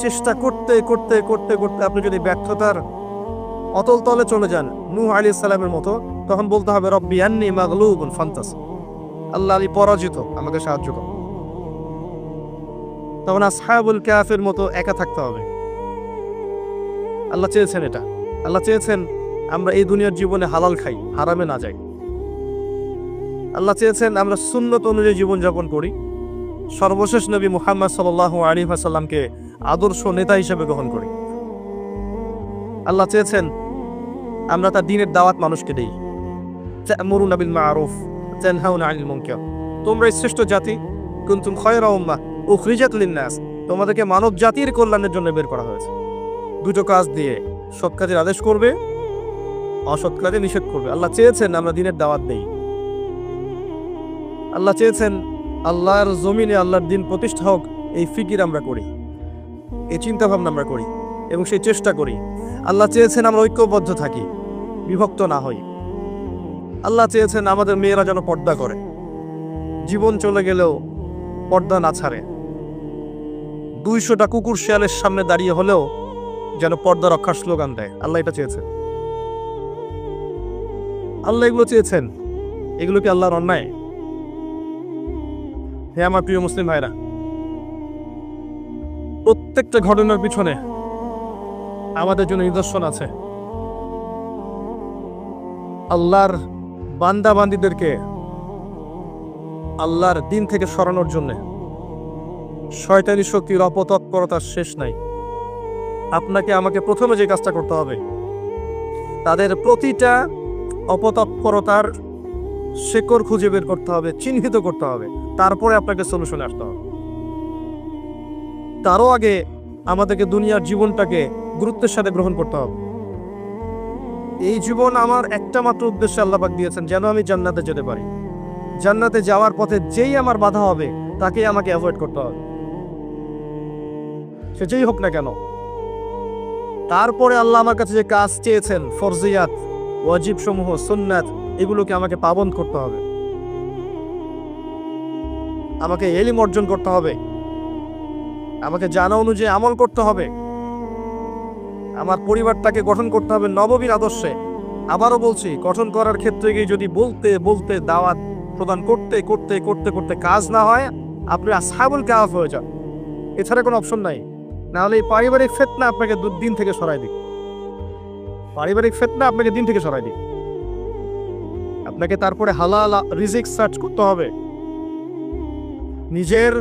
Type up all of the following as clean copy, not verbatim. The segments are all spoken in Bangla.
চেষ্টা করতে করতে করতে করতে আপনি যদি ব্যর্থতার অতল তলে চলে যান নূহ আলাইহিস সালামের মতো, তখন বলতে হবে রব্বি আন্নী মাগলুবুন ফান্তাসির, আল্লাহ আমি পরাজিত, আমাকে সাহায্য করো। তখন আসহাবুল কাহফের মতো একা থাকতে হবে। আল্লাহ চেয়েছেন এটা। আল্লাহ চেয়েছেন আমরা এই দুনিয়ার জীবনে হালাল খাই, হারামে না যাই। আল্লাহ চেয়েছেন আমরা সুন্নত অনুযায়ী জীবনযাপন করি, সর্বশেষ নবী মুহাম্মদ সাল্লাল্লাহু আলাইহি ওয়াসাল্লামকে আদর্শ নেতা হিসেবে গ্রহণ করি। আল্লাহ চেয়েছেন আমরা তার দ্বীনের দাওয়াত মানুষকে দেই। তা'মুরুনা বিল মা'রুফ ওয়া তানহাউনা আনিল মুনকার, তোমরা শ্রেষ্ঠ জাতি, কুনতুম খায়রা উম্মাহ উখরিজাত লিন-নাস, তোমাদেরকে মানব জাতির কল্যাণের জন্য বের করা হয়েছে। দুটো কাজ দিয়ে, সৎ কাজের আদেশ করবে, অসৎ কাজে নিষেধ করবে। আল্লাহ চেয়েছেন আমরা দ্বীনের দাওয়াত দেই। আল্লাহ চেয়েছেন আল্লাহর জমিনে আল্লাহর দ্বীন প্রতিষ্ঠা হোক, এই ফিকির আমরা করি, এই চিন্তা ভাবনা আমরা করি এবং সেই চেষ্টা করি। আল্লাহ চেয়েছেন আমরা ঐক্যবদ্ধ থাকি, বিভক্ত না হই। আল্লাহ চেয়েছেন আমাদের মেয়েরা যেন পর্দা করে, জীবন চলে গেলেও পর্দা না ছাড়ে। 200টা কুকুর শিয়ালের সামনে দাঁড়িয়ে হলেও যেন পর্দা রক্ষার স্লোগান দেয়। আল্লাহ এটা চেয়েছেন। আল্লাহ এগুলো চেয়েছেন। এগুলো কি আল্লাহর অন্যায়? হে আমার প্রিয় মুসলিম ভাইরা, প্রত্যেকটা ঘটনার পিছনে আমাদের জন্য নিদর্শন আছে। আল্লাহর বান্দা বান্দীদেরকে আল্লাহর দ্বীন থেকে সরানোর জন্য শয়তানি শক্তির অপতৎপরতার শেষ নাই। আপনাকে আমাকে প্রথমে যে কাজটা করতে হবে, তাদের প্রতিটা অপতৎপরতার শেকড় খুঁজে বের করতে হবে, চিহ্নিত করতে হবে, তারপরে আপনাকে সলিউশনে আসতে হবে। তারও আগে আমাদেরকে দুনিয়ার জীবনটাকে গুরুত্বের সাথে গ্রহণ করতে হবে। এই জীবন আমার একটা মাত্র উদ্দেশ্যে আল্লাহ পাক দিয়েছেন, যেন আমি জান্নাতে যেতে পারি। জান্নাতে যাওয়ার পথে যেই আমার বাধা হবে তাকেই আমাকে অ্যাভয়েড করতে হবে, সে যেই হোক না কেন। তারপরে আল্লাহ আমার কাছে যে কাজ চেয়েছেন, ফরজিয়াত, ওয়াজিব সমূহ, সুন্নাত, এগুলোকে আমাকে পাবন করতে হবে। আমাকে ইলম অর্জন করতে হবে, আমাকে জানা অনুযায়ী আমল করতে হবে, আমার পরিবারটাকে গঠন করতে হবে নববীর আদর্শে। আবারও বলছি, গঠন করার ক্ষেত্রে গিয়ে যদি বলতে বলতে দাওয়াত প্রদান করতে করতে করতে করতে কাজ না হয়, আপনি আসহাবুল কাহফ হয়ে যান। এছাড়া কোনো অপশন নাই। নাহলে এই পারিবারিক ফিতনা আপনাকে দিন থেকে সরাই দিক। পারিবারিক ফিতনা আপনাকে দিন থেকে সরাই দিক। আপনাকে তারপরে হালাল রিজিক সার্চ করতে হবে, নিজের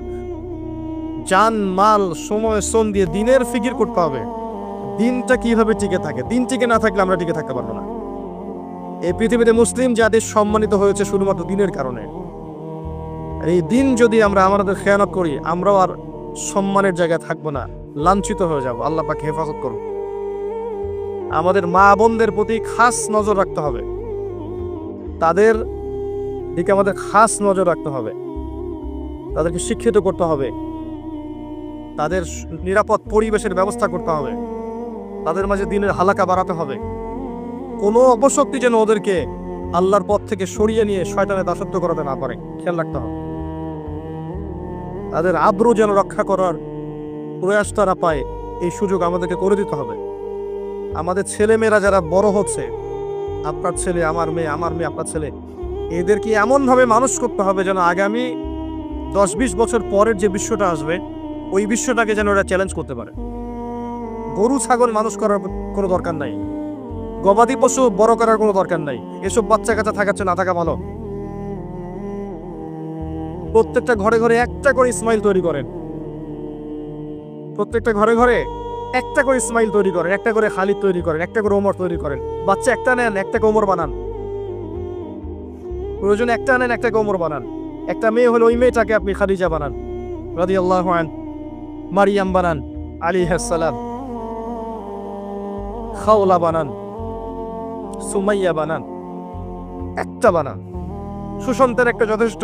জান মাল সময় শ্রম দিয়ে দিনের ফিকির করতে হবে। দিনটা কিভাবে টিকে থাকে, দিন টিকে না থাকলে আমরা টিকে থাকতে পারবো না। এই পৃথিবীতে মুসলিম জাতি সম্মানিত হয়েছে শুধুমাত্র দিনের কারণে। এই দিন যদি আমরা আমাদের খেয়ানত করি, আমরাও আর সম্মানের জায়গায় থাকবো না, লাঞ্ছিত হয়ে যাব। আল্লাহ পাক হেফাজত করুন। আমাদের মা বোনদের প্রতি খাস নজর রাখতে হবে, তাদের দিকে আমাদের খাস নজর রাখতে হবে, তাদেরকে শিক্ষিত করতে হবে, তাদের নিরাপদ পরিবেশের ব্যবস্থা করতে হবে, তাদের মাঝে দিনের হালাকা বাড়াতে হবে। কোনো অপশক্তি যেন ওদেরকে আল্লাহর পথ থেকে সরিয়ে নিয়ে শয়তানের দাসত্ব করাতে না পারে, খেয়াল রাখতে হবে। তাদের আব্রু যেন রক্ষা করার প্রয়াস তারা পায়, এই সুযোগ আমাদেরকে করে দিতে হবে। আমাদের ছেলেমেয়েরা যারা বড় হচ্ছে, আপনার ছেলে আমার মেয়ে, আমার মেয়ে আপনার ছেলে, এদেরকে এমনভাবে মানুষ করতে হবে যেন আগামী 10-20 বছর পরের যে বিশ্বটা আসবে, ওই বিশ্বটাকে যেন ওরা চ্যালেঞ্জ করতে পারে। গরু ছাগল মানুষ করার কোনো দরকার নাই, গবাদি পশু বড় করার কোনো দরকার নাই। এসব বাচ্চা কাচ্চা থাকাচ্ছে না থাকা ভালো। প্রত্যেকটা ঘরে ঘরে একটা করে ইসমাইল তৈরি করেন, প্রত্যেকটা ঘরে ঘরে একটা করে ইসমাইল তৈরি করেন, একটা করে খালিদ তৈরি করেন, একটা করে ওমর তৈরি করেন। বাচ্চা একটা নেন, একটাকে ওমর বানান, প্রয়োজন একটা নেন, একটাকে ওমর বানান। একটা মেয়ে হলে ওই মেয়েটাকে আপনি খাদিজা বানান রাদিয়াল্লাহু আনহা, মারিয়াম বানান আলাইহিস সালাম, খাওলা বানান, সুমাইয়া বানান, একটা বানান। সুসন্তান একটা যথেষ্ট।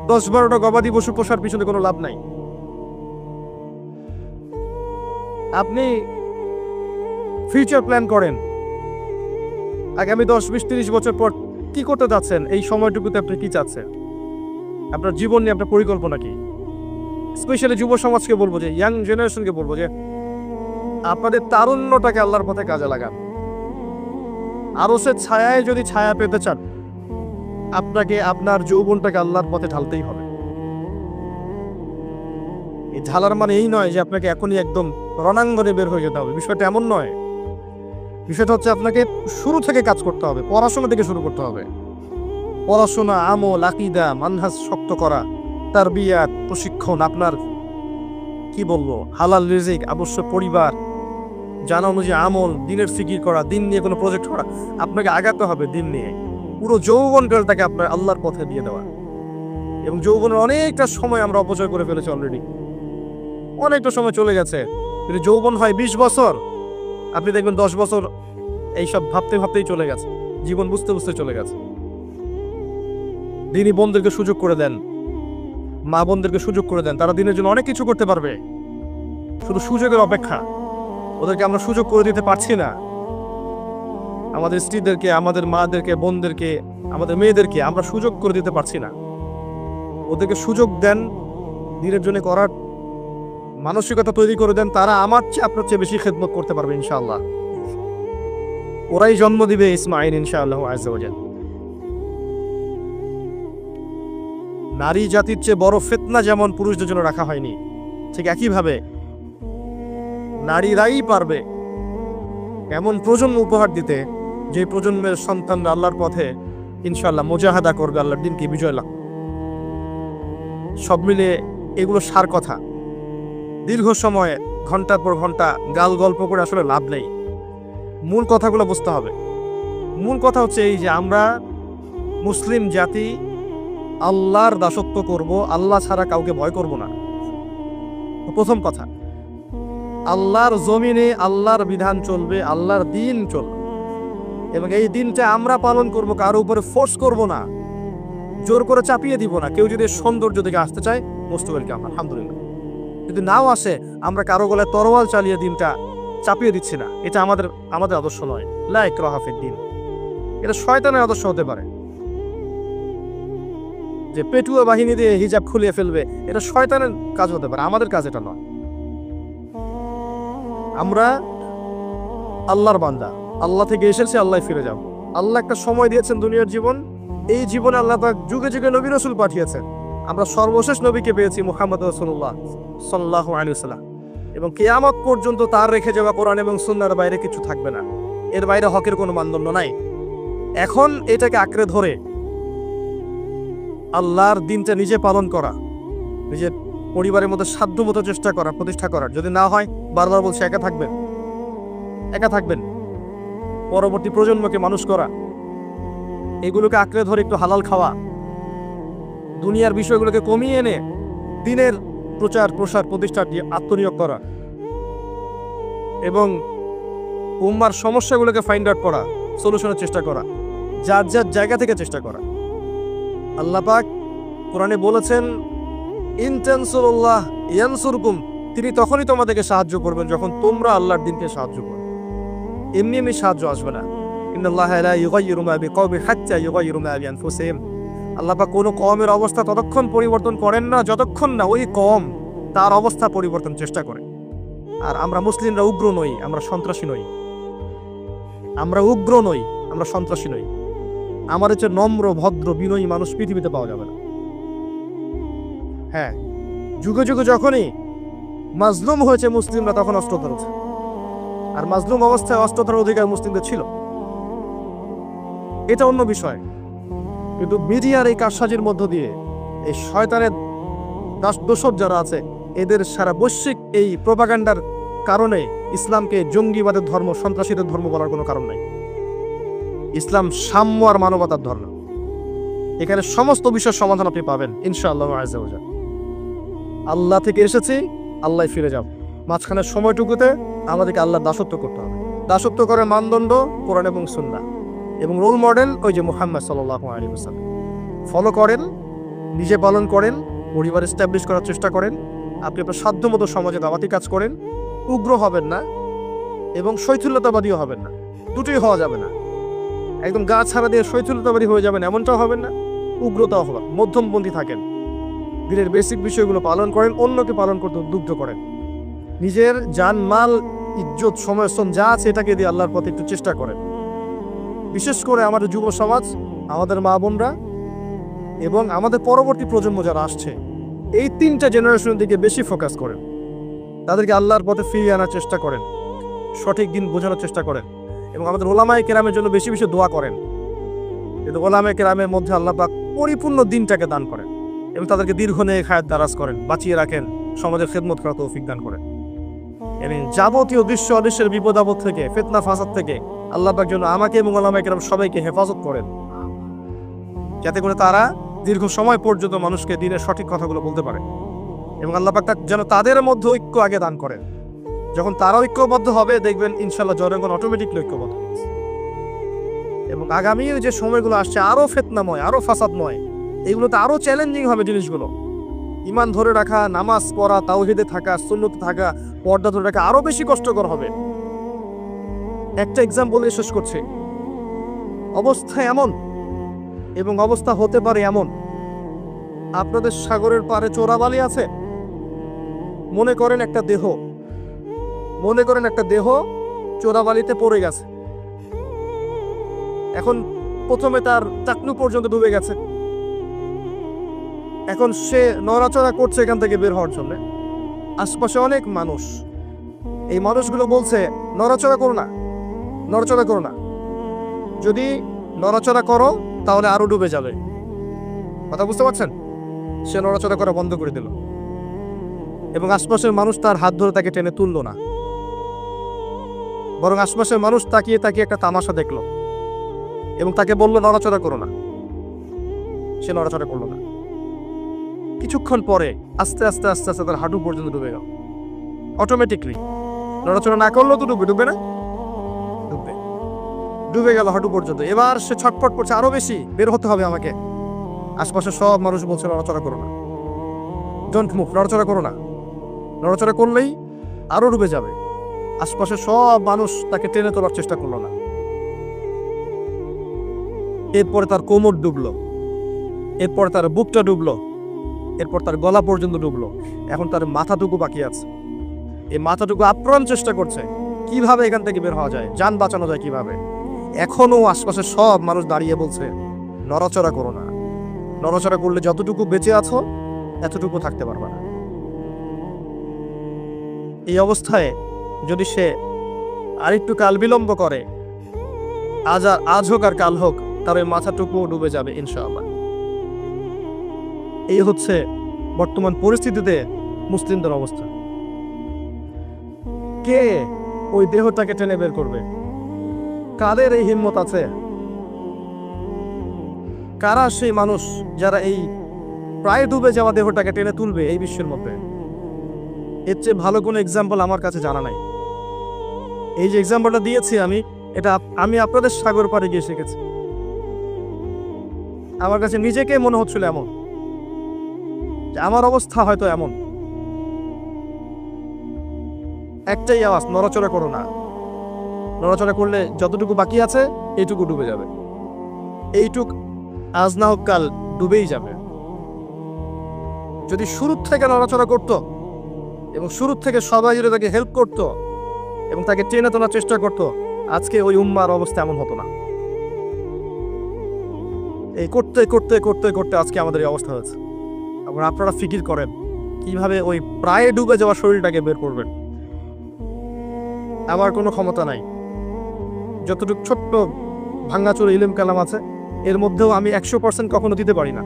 10-12টা গবাদি পশু পোষার পিছনে কোনো লাভ নাই। আপনি ফিউচার প্ল্যান করেন, আগামী 10-20-30 বছর পর কি করতে যাচ্ছেন, এই সময়টুকুতে আপনি কি চাচ্ছেন, আপনার জীবন নিয়ে আপনার পরিকল্পনা কি। স্পেশালি যুব সমাজকে বলবো, যে ইয়াং জেনারেশনকে বলবো, যে আপনাদের তারুণ্যটাকে আল্লাহর পথে কাজে লাগান। আরশের ছায়ায় যদি ছায়া পেতে চান, আপনাকে আপনার যৌবনটাকে আল্লাহর পথে ঢালতেই হবে। এই ঢালার মানে এই নয় যে আপনাকে এখনই একদম রণাঙ্গনে বের হয়ে যেতে হবে, বিষয়টা এমন নয়। বিষয়টা হচ্ছে আপনাকে শুরু থেকে কাজ করতে হবে, পড়াশোনা থেকে শুরু করতে হবে। পড়াশোনা, আমল, আকীদা, মানহাজ শক্ত করা, তারবিয়াত, প্রশিক্ষণ, আপনার কি বলবো, হালাল রিজিক, আবশ্যক পরিবার, জানা অনুযায়ী আমল, দিনের ফিকির করা, দিন নিয়ে কোনো প্রজেক্ট করা। আপনাকে আগাতে হবে দিন নিয়ে। পুরো যৌবনকালটাকে আপনার আল্লাহর পথে দিয়ে দেওয়া। এবং যৌবনের অনেকটা সময় আমরা অপচয় করে ফেলেছি অলরেডি, অনেকটা সময় চলে গেছে। যদি যৌবন হয় 20 বছর, আপনি দেখবেন 10 বছর এইসব ভাবতে ভাবতেই চলে গেছে, জীবন বুঝতে বুঝতে চলে গেছে। দিনই বোনদেরকে সুযোগ করে দেন, মা বোনদেরকে সুযোগ করে দেন, তারা দিনের জন্য অনেক কিছু করতে পারবে। শুধু সুযোগের অপেক্ষা, ওদেরকে আমরা সুযোগ করে দিতে পারছি না। আমাদের স্ত্রীদেরকে, আমাদের মাদেরকে, বোনদেরকে, আমাদের মেয়েদেরকে আমরা সুযোগ করে দিতে পারছি না। ওদেরকে সুযোগ দেন, দিনের জন্য করার মানসিকতা তৈরি করে দেন। তারা আমার চেয়ে আপনার চেয়ে বেশি খেদমত করতে পারবে ইনশাআল্লাহ। ওরাই জন্ম দিবে ইসমাইল ইনশাআল্লাহ আযজা ওয়া জাল। নারী জাতির চেয়ে বড় ফিতনা যেমন পুরুষদের জন্য রাখা হয়নি, ঠিক একইভাবে নারীরাই পারবে এমন প্রজন্ম উপহার দিতে, যে প্রজন্মের সন্তানরা আল্লাহর পথে ইনশাআল্লাহ মুজাহাদা করবে, আল্লাহর দিনকে বিজয় লাভ। সব মিলে এগুলো সার কথা। দীর্ঘ সময় ঘন্টার পর ঘন্টা গাল গল্প করে আসলে লাভ নেই। মূল কথাগুলো বুঝতে হবে। মূল কথা হচ্ছে এই যে আমরা মুসলিম জাতি আল্লাহর দাসত্ব করব, আল্লাহ ছাড়া কাউকে ভয় করব না। প্রথম কথা, আল্লাহর জমিনে আল্লাহর বিধান চলবে, আল্লাহর দিন চলবে, এবং এই দিনটা আমরা পালন করব, কারো উপরে ফোর্স করব না, জোর করে চাপিয়ে দিব না। কেউ যদি সৌন্দর্য দিকে আসতে চায়, মোস্ট ওয়েলকাম, আলহামদুলিল্লাহ। যদি নাও আসে, আমরা কারো গলায় তরোয়াল চালিয়ে দিনটা চাপিয়ে দিচ্ছি না। এটা আমাদের আদর্শ নয়। লা ইকরাহা ফিদ-দীন, এটা শয়তানের আদর্শ হতে পারে। যে পেটুয়া বাহিনী দিয়ে হিজাব খুলিয়ে ফেলবে, এটা শয়তানের কাজ হতে পারে, আমাদের কাজ এটা নয়। আমরা আল্লাহর বান্দা, আল্লাহ থেকে এসেছে, আল্লাহ ফিরে যাব। আল্লাহ একটা সময় দিয়েছেন দুনিয়ার জীবন, এই জীবনে আল্লাহ তাআলা যুগে যুগে নবী রাসূল পাঠিয়েছেন। আমরা সর্বশেষ নবীকে পেয়েছি, মুহাম্মদ রাসূলুল্লাহ সাল্লাল্লাহু আলাইহি ওয়াসাল্লাম, এবং কিয়ামত পর্যন্ত তার রেখে যাওয়া কোরআন এবং সুন্নাহর বাইরে কিছু থাকবে না। এর বাইরে হকের কোনো মানদণ্ড নাই। এখন এটাকে আঁকড়ে ধরে আল্লাহর দিনটা নিজে পালন করা, নিজের পরিবারের মধ্যে সাধ্যমতো চেষ্টা করা, প্রতিষ্ঠা করার। যদি না হয়, বারবার বলছে, একা থাকবেন। পরবর্তী প্রজন্মকে মানুষ করা, এগুলোকে আঁকড়ে ধরে একটু হালাল খাওয়া, দুনিয়ার বিষয়গুলোকে কমিয়ে এনে দিনের প্রচার প্রসার প্রতিষ্ঠা দিয়ে আত্মনিয়োগ করা, এবং উম্মার সমস্যাগুলোকে ফাইন্ড আউট করা, সলিউশনের চেষ্টা করা, যার যার জায়গা থেকে চেষ্টা করা। আল্লাহ পাক কোরআনে বলেছেন, ইন তানসুরুল্লাহ ইয়ানসুরকুম, তিনি তখনই তোমাদেরকে সাহায্য করবেন যখন তোমরা আল্লাহর দিনকে সাহায্য করবে। এমনি এমনি সাহায্য আসবে না। ইন্নাল্লাহা লা ইউগাইয়িরু মা বিকওমিন হাত্তা ইউগাইয়িরু মা বিআনফুসিহিম। আল্লাহ পাক কোনো কওমের অবস্থা ততক্ষণ পরিবর্তন করেন না যতক্ষণ না ওই কওম তার অবস্থা পরিবর্তন চেষ্টা করে। আর আমরা মুসলিমরা উগ্র নই, আমরা সন্ত্রাসী নই। আমরা সন্ত্রাসী নই। আমাদের চেয়ে নম্র, ভদ্র, বিনয়ী মানুষ পৃথিবীতে পাওয়া যাবে না। হ্যাঁ, যুগে যুগে যখনই মাজলুম হয়েছে মুসলিমরা, তখন অস্ত্র ধরেছে। আর মাজলুম অবস্থায় অস্ত্র ধরার অধিকার মুসলিমদের ছিল, এটা অন্য বিষয়। কিন্তু মিডিয়ার এই কারসাজির মধ্য দিয়ে এই শয়তানের দোসর যারা আছে, এদের সারা বৈশ্বিক এই প্রোপাগান্ডার কারণে ইসলামকে জঙ্গিবাদের ধর্ম, সন্ত্রাসীদের ধর্ম বলার কোনো কারণ নাই। ইসলাম সাম্য আর মানবতার ধর্ম। এখানে সমস্ত বিষয়ের সমাধান আপনি পাবেন ইনশাআল্লাহ আযজা ওয়া জাল। আল্লাহ থেকে এসেছি, আল্লাহ ফিরে যাব। মাঝখানের সময়টুকুতে আমাদেরকে আল্লাহর দাসত্ব করতে হবে। দাসত্ব করার মানদণ্ড কোরআন এবং সুন্নাহ, এবং রোল মডেল ওই যে মুহাম্মদ সাল্লাল্লাহু আলাইহি ওয়াসাল্লাম। ফলো করেন, নিজে পালন করেন, পরিবার এস্টাবলিশ করার চেষ্টা করেন। আপনি আপনার সাধ্যমতো সমাজে দাওয়াতি কাজ করেন। উগ্র হবেন না এবং শৈথিল্যতাবাদীও হবেন না, দুটোই হওয়া যাবে না। একদম গা ছাড়া দিয়ে শৈথিল্যতাবাদী হয়ে যাবেন এমনটাও হবেন না, উগ্রতাও হবে, মধ্যমপন্থী থাকেন। দিনের বেসিক বিষয়গুলো পালন করেন, অন্যকে পালন করতে উদ্বুদ্ধ করেন। নিজের জান মাল ইজ্জত সময় শ্রম যা আছে এটাকে দিয়ে আল্লাহর পথে একটু চেষ্টা করেন। বিশেষ করে আমাদের যুব সমাজ, আমাদের মা বোনরা এবং আমাদের পরবর্তী প্রজন্ম যারা আসছে, এই 3টা জেনারেশনের দিকে বেশি ফোকাস করেন। তাদেরকে আল্লাহর পথে ফিরিয়ে আনার চেষ্টা করেন, সঠিক দিন বোঝানোর চেষ্টা করেন এবং আমাদের ওলামায়ে কেরামের জন্য বেশি বেশি দোয়া করেন। কিন্তু ওলামায়ে কেরামের মধ্যে আল্লাহ পাক পরিপূর্ণ দিনটাকে দান করেন এবং তাদেরকে দীর্ঘ নেক হায়াত দারাজ করেন, বাঁচিয়ে রাখেন, সমাজের খেদমত করার তৌফিক দান করেন। এবং যাবতীয় দৃশ্য অদৃশ্যের বিপদ আপদ থেকে, ফিতনা ফাসাদ থেকে আল্লাহ পাক যেন আমাকে এবং ওলামায়ে কেরাম সবাইকে হেফাজত করেন, যাতে করে তারা দীর্ঘ সময় পর্যন্ত মানুষকে দিনের সঠিক কথাগুলো বলতে পারে। এবং আল্লাহ পাক যেন তাদের মধ্যে ঐক্য আগে দান করেন। যখন তারা ঐক্যবদ্ধ হবে, দেখবেন ইনশাআল্লাহ জনগণ অটোমেটিকলি ঐক্যবদ্ধ হবে। এবং আগামীর যে সময়গুলো আসছে আরো ফিতনাময়, আরো ফাসাদময়, এইগুলোতে আরো চ্যালেঞ্জিং হবে জিনিসগুলো। ঈমান ধরে রাখা, নামাজ পড়া, তাওহীদে থাকা, সুন্নতে থাকা, পর্দা ধরে রাখা আরো বেশি কষ্টকর হবে। একটা এক্সাম্পল বলে শেষ করছে। অবস্থা এমন এবং অবস্থা হতে পারে এমন, আপনাদের সাগরের পাড়ে চোরাবালি আছে, মনে করেন একটা দেহ চোরাবালিতে পড়ে গেছে। এখন প্রথমে তার টাকনু পর্যন্ত ডুবে গেছে। এখন সে নড়াচড়া করছে এখান থেকে বের হওয়ার জন্য। আশপাশে অনেক মানুষ, এই মানুষগুলো বলছে নড়াচড়া করো না, যদি নড়াচড়া করো তাহলে আরো ডুবে যাবে। কথা বুঝতে পারছেন? সে নড়াচড়া করা বন্ধ করে দিল এবং আশপাশের মানুষ তার হাত ধরে তাকে টেনে তুললো না, বরং আশপাশের মানুষ তাকিয়ে একটা তামাশা দেখলো এবং তাকে বললো নড়াচড়া করো না। সে নড়াচড়া করলো না। কিছুক্ষণ পরে আস্তে আস্তে তার হাঁটু পর্যন্ত ডুবে গেল। অটোমেটিকলি নড়াচড়া না করলেও তো ডুবে না, ডুবে গেল হাঁটু পর্যন্ত। এবার সে ছটফট করছে, আরো বেশি বের হতে হবে আমাকে। আশপাশে সব মানুষ বলছে নড়াচড়া করো না, ডোন্ট মুভ, নড়াচড়া করো না, নড়াচড়া করলেই আরো ডুবে যাবে। আশপাশে সব মানুষ তাকে টেনে তোলার চেষ্টা করলো না। এরপরে তার কোমর ডুবলো, এরপর তার বুকটা ডুবলো, এরপর তার গলা পর্যন্ত ডুবলো। এখন তার মাথাটুকু বাকি আছে। এই মাথাটুকু আপ্রাণ চেষ্টা করছে কিভাবে এখান থেকে বের হওয়া যায়, যান বাঁচানো যায় কিভাবে। এখনো আশপাশে সব মানুষ দাঁড়িয়ে বলছে নড়াচড়া করো না, নড়াচড়া করলে যতটুকু বেঁচে আছো এতটুকু থাকতে পারবে না। এই অবস্থায় যদি সে আরেকটু কাল বিলম্ব করে, আজ হোক আর কাল হোক, তার ওই মাথাটুকু ডুবে যাবে ইনশাআল্লাহ। এই হচ্ছে বর্তমান পরিস্থিতিতে মুসলিমদের অবস্থা। কে ওই দেহটাকে টেনে বের করবে? কাদের এই হিম্মত আছে? কারা সেই মানুষ যারা এই প্রায় ডুবে যাওয়া দেহটাকে টেনে তুলবে এই বিশ্বের মধ্যে? এর চেয়ে ভালো কোনো এক্সাম্পল আমার কাছে জানা নাই। এই যে এক্সাম্পলটা দিয়েছি আমি আপনাদের সাগর পাড়ে গিয়ে শিখেছি। আমার কাছে নিজেকে মনে হচ্ছিল এমন, যে আমার অবস্থা হয়তো এমন। একটাই আওয়াজ, নড়াচড়া করো না। নড়াচড়া করলে যতটুকু বাকি আছে এইটুকু ডুবে যাবে। এইটুক আজ না হোক কাল ডুবেই যাবে। যদি শুরুর থেকে নড়াচড়া করত এবং শুরুর থেকে সবাই যদি তাকে হেল্প করত এবং তাকে টেনে তোলার চেষ্টা করত, আজকে ওই উম্মার অবস্থা এমন হতো না। এই করতে করতে করতে করতে আজকে আমাদের এই অবস্থা হয়েছে। এবং আপনারা ফিকির করেন কিভাবে ওই প্রায় ডুবে যাওয়া শরীরটাকে বের করবেন। আমার কোনো ক্ষমতা নাই। যতটুকু ছোট্ট ভাঙ্গাচোর ইলম কালাম আছে এর মধ্যেও আমি 100% কখনো দিতে পারি না।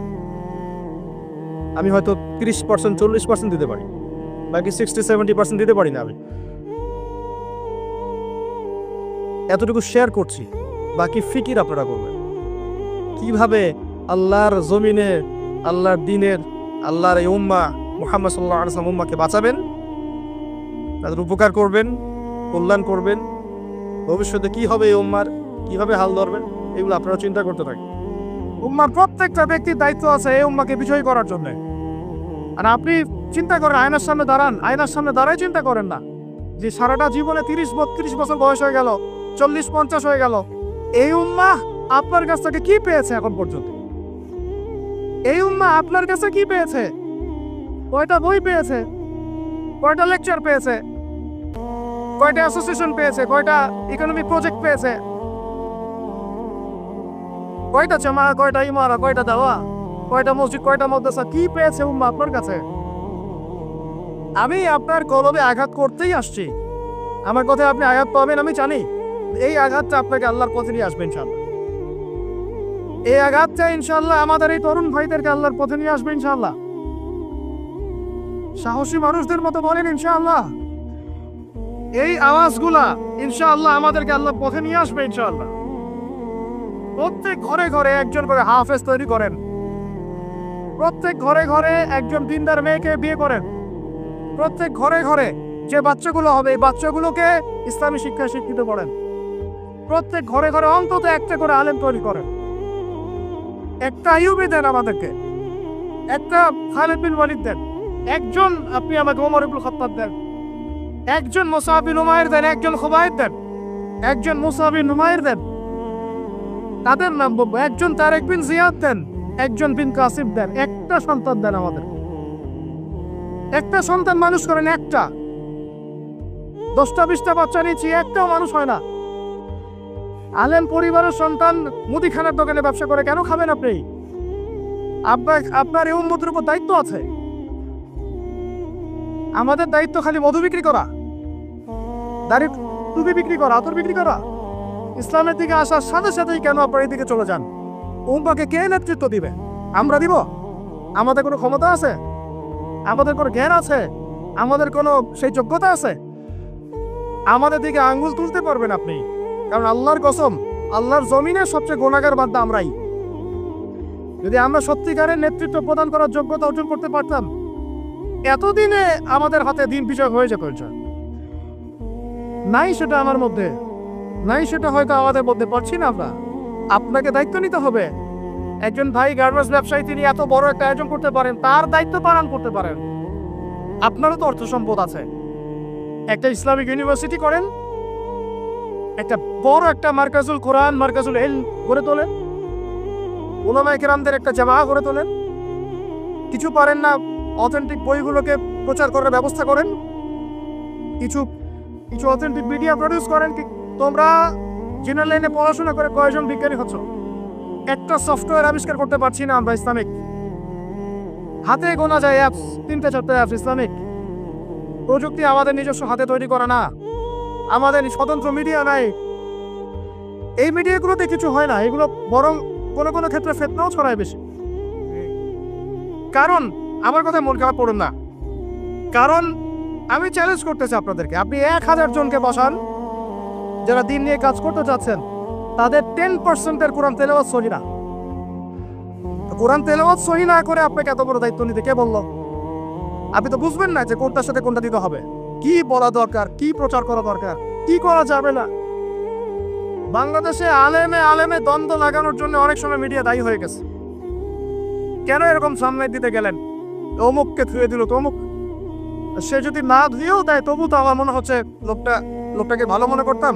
আমি হয়তো 30%, 40% দিতে পারি, বাকি 60-70% দিতে পারি না। আমি এতটুকু শেয়ার করছি, বাকি ফিকির আপনারা করবেন কিভাবে আল্লাহর জমিনে, আল্লাহর দিনের, আল্লাহর এই উম্মাহ মুহাম্মদ সাল্লাল্লাহু আলাইহি ওয়াসাল্লাম উম্মাহকে বাঁচাবেন, তাদের উপকার করবেন, কল্যাণ করবেন। ভবিষ্যতে কি হবে এই উম্মার, কিভাবে হাল ধরবেন, এগুলো আপনারা চিন্তা করতে থাকেন। উম্মার প্রত্যেকটা ব্যক্তির দায়িত্ব আছে এই উম্মাকে বিজয়ী করার জন্য। আর আপনি চিন্তা করেন, আয়নার সামনে দাঁড়ান, আয়নার সামনে দাঁড়াই চিন্তা করেন না যে সারাটা জীবনে 30-32 বছর বয়স হয়ে গেল, 40-50 হয়ে গেল, এই উম্মাহ আপনার কাছ থেকে কি পেয়েছে এখন পর্যন্ত? এই উম্মাহ আপনার কাছে কি পেয়েছে? কয়টা বই পেয়েছে, কয়টা লেকচার পেয়েছে, কয়টা অ্যাসোসিয়েশন পেয়েছে, কয়টা ইকোনমিক প্রজেক্ট পেয়েছে, কয়টা জামা, কয়টা ইমারা, কয়টা দাওয়া, কয়টা মসজিদ, কয়টা মাদ্রাসা, কি পেয়েছে উম্মাহ আপনার কাছে? আমি আপনার কলবে আঘাত করতেই আসছি। আমার কথায় আপনি আঘাত পাবেন আমি জানি। এই আঘাতটা আপনাকে আল্লাহর পথে নিয়ে আসবে ইনশাআল্লাহ। এই আঘাতটা ইনশাআল্লাহ আমাদের এই তরুণ ভাইদেরকে আল্লাহর পথে নিয়ে আসবে ইনশাআল্লাহ। সাহসী মানুষদের মতো বলেন ইনশাআল্লাহ। এই আওয়াজগুলা ইনশাআল্লাহ আমাদেরকে আল্লাহর পথে নিয়ে আসবে ইনশাআল্লাহ। প্রত্যেক ঘরে ঘরে একজন করে হাফেজ তৈরি করেন, প্রত্যেক ঘরে ঘরে একজন দিনদার মেয়েকে বিয়ে করেন, প্রত্যেক ঘরে ঘরে যে বাচ্চাগুলো হবে এই বাচ্চাগুলোকে ইসলামী শিক্ষায় শিক্ষিত করেন, প্রত্যেক ঘরে ঘরে অন্তত একটা করে আলেম তৈরি করেন। একটা আইয়ুবী দেন আমাদেরকে, একটা খালিদ বিন ওয়ালিদ দেন, একজন আপনি আমাকে ওমর ইবনুল খাত্তাব দেন, একজন মুসআব বিন উমাইর দেন, একজন খুবাইব দেন, একজন মুসআব বিন উমাইর দেন, তাদের নাম বলবো, একজন তারেক বিন জিয়াদ দেন, একজন বিন কাসিম দেন। একটা সন্তান দেন আমাদের, একটা সন্তান মানুষ করেন। একটা 10টা-20টা বাচ্চা নিচ্ছি, একটাও মানুষ হয় না। আলেম পরিবারের সন্তান মুদিখানার দোকানে ব্যবসা করে, কেন খাবেন আপনি? আপনার এই উম্মতের উপর দায়িত্ব আছে। আমাদের দায়িত্ব খালি মধু বিক্রি করা, দাড়ি টুপি বিক্রি করা, আতর বিক্রি করা? ইসলামের দিকে আসার সাথে সাথেই কেন আপনার এই দিকে চলে যান? উম্মাহকে কে নেতৃত্ব দিবে? আমরা দিব? আমাদের কোনো ক্ষমতা আছে? আমাদের কোনো জ্ঞান আছে? আমাদের কোনো সেই যোগ্যতা আছে? আমাদের দিকে আঙ্গুল তুলতে পারবেন আপনি? কারণ আল্লাহর কসম, আল্লাহর জমিনের সবচেয়ে গুনাহগার বান্দা আমরাই। যদি আমরা সত্যিকারের নেতৃত্ব প্রদান করার যোগ্যতা অর্জন করতে পারতাম, এতদিনে আমাদের হাতে দিন বিজয় হয়ে যেত। নাই সেটা আমার মধ্যে, নাই সেটা হয়তো আমাদের মধ্যে পারছি না আমরা। আপনাকে দায়িত্ব নিতে হবে। একজন ভাই গার্মেন্টস ব্যবসায়ী, তিনি এত বড় একটা আয়োজন করতে পারেন, তার দায়িত্ব পালন করতে পারেন। আপনারও তো অর্থ সম্পদ আছে, একটা ইসলামিক ইউনিভার্সিটি করেন, একটা বড় একটা মার্কাজুল কোরআন, মার্কাজুল ইলম গড়ে তোলেন, উলামায়ে কেরামদের একটা জামাআত গড়ে তোলেন। কিছু পারেন না, অথেন্টিক বইগুলোকে প্রচার করার ব্যবস্থা করেন, কিছু কিছু অথেন্টিক মিডিয়া প্রডিউস করেন। তোমরা জেনারেল লাইনে পড়াশোনা করে কয়জন বিজ্ঞানী হচ্ছ? একটা সফটওয়্যার আবিষ্কার করতে পারছি না আমরা ইসলামিক। হাতে গোনা যায় অ্যাপস, 3-4টা অ্যাপস ইসলামিক। প্রযুক্তি আমাদের নিজস্ব হাতে তৈরি করা না, আমাদের স্বতন্ত্র মিডিয়া নাই। এই মিডিয়াগুলোতে কিছু হয় না, এগুলো বরং কোনো কোনো ক্ষেত্রে ফিতনাও ছড়ায় বেশি। কারণ আমার কথা মন খারাপ করুন না, কারণ আমি চ্যালেঞ্জ করতেছি আপনাদেরকে, আপনি 1000 জনকে বসান যারা দিন নিয়ে কাজ করতে চাচ্ছেন, তাদের 10% কোরআন তেলাওয়াত সহি না। কোরআন তেলাওয়াত সহি না করে আপনাকে এত বড় দায়িত্ব নিতে কে বললো? আপনি তো বুঝবেন না যে কোনটার সাথে কোনটা দিতে হবে, কি বলা দরকার, কি প্রচার করা দরকার, কি করা যাবে না। বাংলাদেশে আলেমে আলেমে দ্বন্দ্ব লাগানোর জন্য অনেক সময় মিডিয়া দায়ী হয়ে গেছে। কেন এরকম সামনে দিতে গেলেন? অমুককে ধুয়ে দিল তমুক। সে যদি না ধুয়েও দেয় তবু তো আমার মনে হচ্ছে লোকটাকে ভালো মনে করতাম,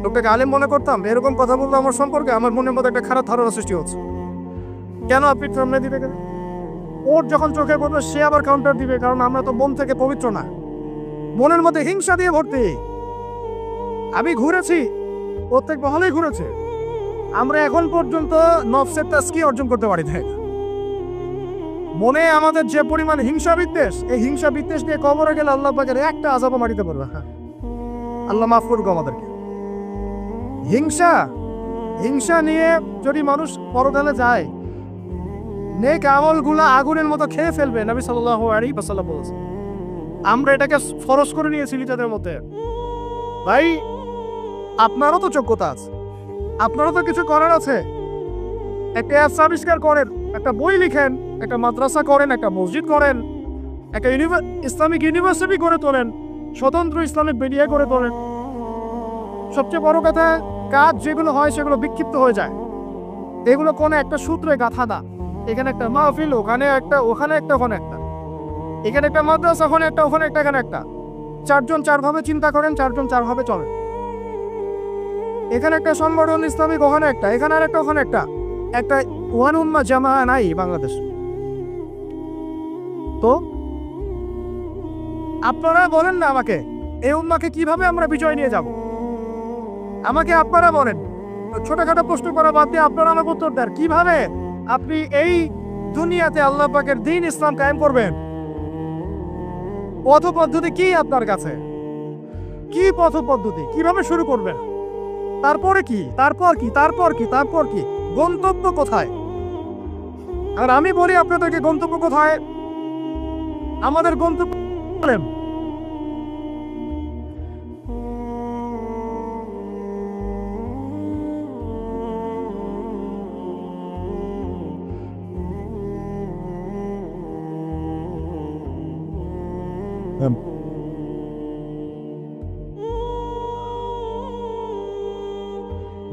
লোকটাকে আলেম মনে করতাম। এরকম কথা বললো আমার সম্পর্কে, আমার মনের মধ্যে একটা খারাপ ধারণা সৃষ্টি হচ্ছে। কেন আপনি সামনে দিতে গেলেন? ওর যখন চোখে পড়বে সে আবার কাউন্টার দিবে, কারণ আমরা তো মন থেকে পবিত্র না, মনের মধ্যে হিংসা দিয়ে ভর্তি। আমি ঘুরেছি, প্রত্যেক মহলেই ঘুরেছে, আমরা এখন পর্যন্ত নফসের তাজকিয়া অর্জন করতে পারি না। মনে আমাদের যে পরিমাণ হিংসা বিদ্বেষ, এই হিংসা বিদ্বেষ নিয়ে কবরে গেলে আল্লাহ পাকের একটা আযাবও মারিতে পারবে না। আল্লাহ মাফ করুক আমাদেরকে। হিংসা নিয়ে যদি মানুষ পরকালে যায়, নেক আমলগুলা আগুনের মতো খেয়ে ফেলবে। নবী সাল্লাল্লাহু আলাইহি ওয়াসাল্লাম বলেছেন। আমরা এটাকে ফরজ করে নিয়েছি নিজেদের মধ্যে। ভাই, আপনারও তো যোগ্যতা আছে, আপনারও তো কিছু করার আছে। একটা অ্যাপস আবিষ্কার করেন, একটা বই লিখেন, একটা মাদ্রাসা করেন, একটা মসজিদ করেন, একটা ইসলামিক ইউনিভার্সিটি করে তোলেন, স্বতন্ত্র ইসলামিক মিডিয়া করে তোলেন। সবচেয়ে বড় কথা, কাজ যেগুলো হয় সেগুলো বিক্ষিপ্ত হয়ে যায়, এগুলো কোনো একটা সূত্রে গাঁথা না। এখানে একটা মাহফিল, ওখানে একটা, ওখানে একটা, ওখানে একটা, এখানে একটা মাদ্রাসা, ওখানে একটা, ওখানে একটা, এখানে একটা। 4 জন 4 ভাবে চিন্তা করেন, 4 জন 4 ভাবে চলেন। এখানে একটা সংগঠন ইসলামিক, ওখানে একটা, এখানে আর একটা, ওখানে একটা। একটা ওয়ান উম্মাহ জামাআহ নাই বাংলাদেশ। তো আপনারা বলেন না আমাকে, এই উম্মাকে কিভাবে আমরা বিজয় নিয়ে যাব? আমাকে আপনারা বলেন, ছোটখাটো প্রশ্ন করা বাদ দিয়ে আপনারা আমাকে উত্তর দেন, কিভাবে আপনি এই দুনিয়াতে আল্লাহ পাকের দ্বীন ইসলাম কায়েম করবেন? পথ পদ্ধতি কি আপনার কাছে? কি পথ পদ্ধতি, কিভাবে শুরু করবেন? তারপরে কি, তারপর কি, তারপর কি, তারপর কি, গন্তব্য কোথায়? আর আমি বলি আপনাদেরকে গন্তব্য কোথায়? আমাদের গন্তব্য বলেন।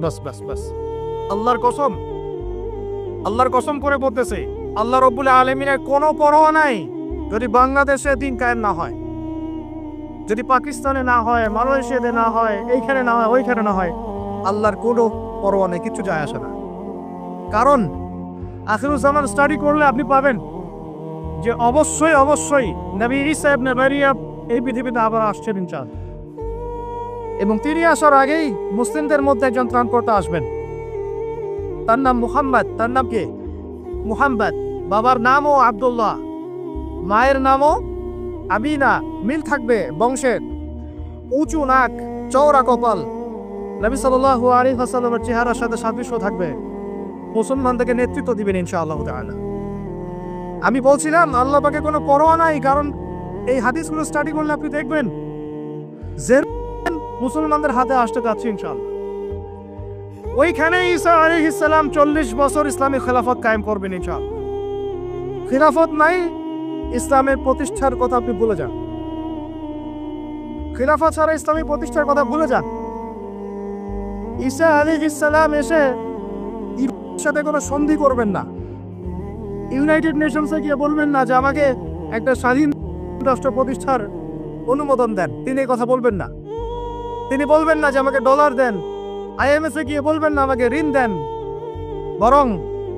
বাস বাস বাস, আল্লাহর কসম, আল্লাহর কসম করে বলতেছে, আল্লাহ রব্বুল আলামিনের কোনো পরোয়া নাই যদি বাংলাদেশে দিন কায়েম না হয়, যদি পাকিস্তানে না হয়, মালয়েশিয়াতে না হয়, এইখানে না হয়, ওইখানে না হয়, আল্লাহর কোনো পরোয়া নেই, কিছু যায় আসে না। কারণ আখিরুজ্জামান স্টাডি করলে আপনি পাবেন যে অবশ্যই অবশ্যই নবী ঈসা ইবনে মারইয়াম এই পৃথিবীতে আবার আসছেন ইনশাআল্লাহ, এবং তিনি আসার আগেই মুসলিমদের মধ্যে একজন ত্রাণকর্তা আসবেন। তার নাম মুহাম্মদ। তার নাম কে? মুহাম্মদ। বাবার নামও আব্দুল্লাহ, মায়ের নামও আমিনা। মিল থাকবে বংশের। উঁচু নাক, চওড়া কপাল, নবী সাল্লাল্লাহু আলাইহি ওয়াসাল্লামের চেহারার সাথে সাদৃশ্য থাকবে। মুসলমানদেরকে নেতৃত্ব দিবেন ইনশাআল্লাহ তাআলা। আমি বলছিলাম আল্লাহ পাকে কোনো পরোয়া নাই, কারণ এই হাদিসগুলো স্টাডি করলে আপনি দেখবেন যে মুসলমানদের হাতে আসতে যাচ্ছে ইনশাআল্লাহ। ওইখানে ঈসা আলাইহিস সালাম 40 বছর ইসলামী খেলাফত কায়েম করবেন ইনশাআল্লাহ। খিলাফত নাই, ইসলামের প্রতিষ্ঠার কথা আপনি ভুলে যান। খিলাফত ছাড়া ইসলামী প্রতিষ্ঠার কথা ভুলে যান। ঈসা আলাইহিস সালাম এসে ইরানের সাথে কোনো সন্ধি করবেন না। ইউনাইটেড নেশনসে গিয়ে বলবেন না যে আমাকে একটা স্বাধীন রাষ্ট্র প্রতিষ্ঠার অনুমোদন দেন, তিনি এই কথা বলবেন না। তিনি বলবেন না যে আমাকে ডলার দেন, আইএমএফ এ গিয়ে বলবেন না আমাকে ঋণ দেন, বরং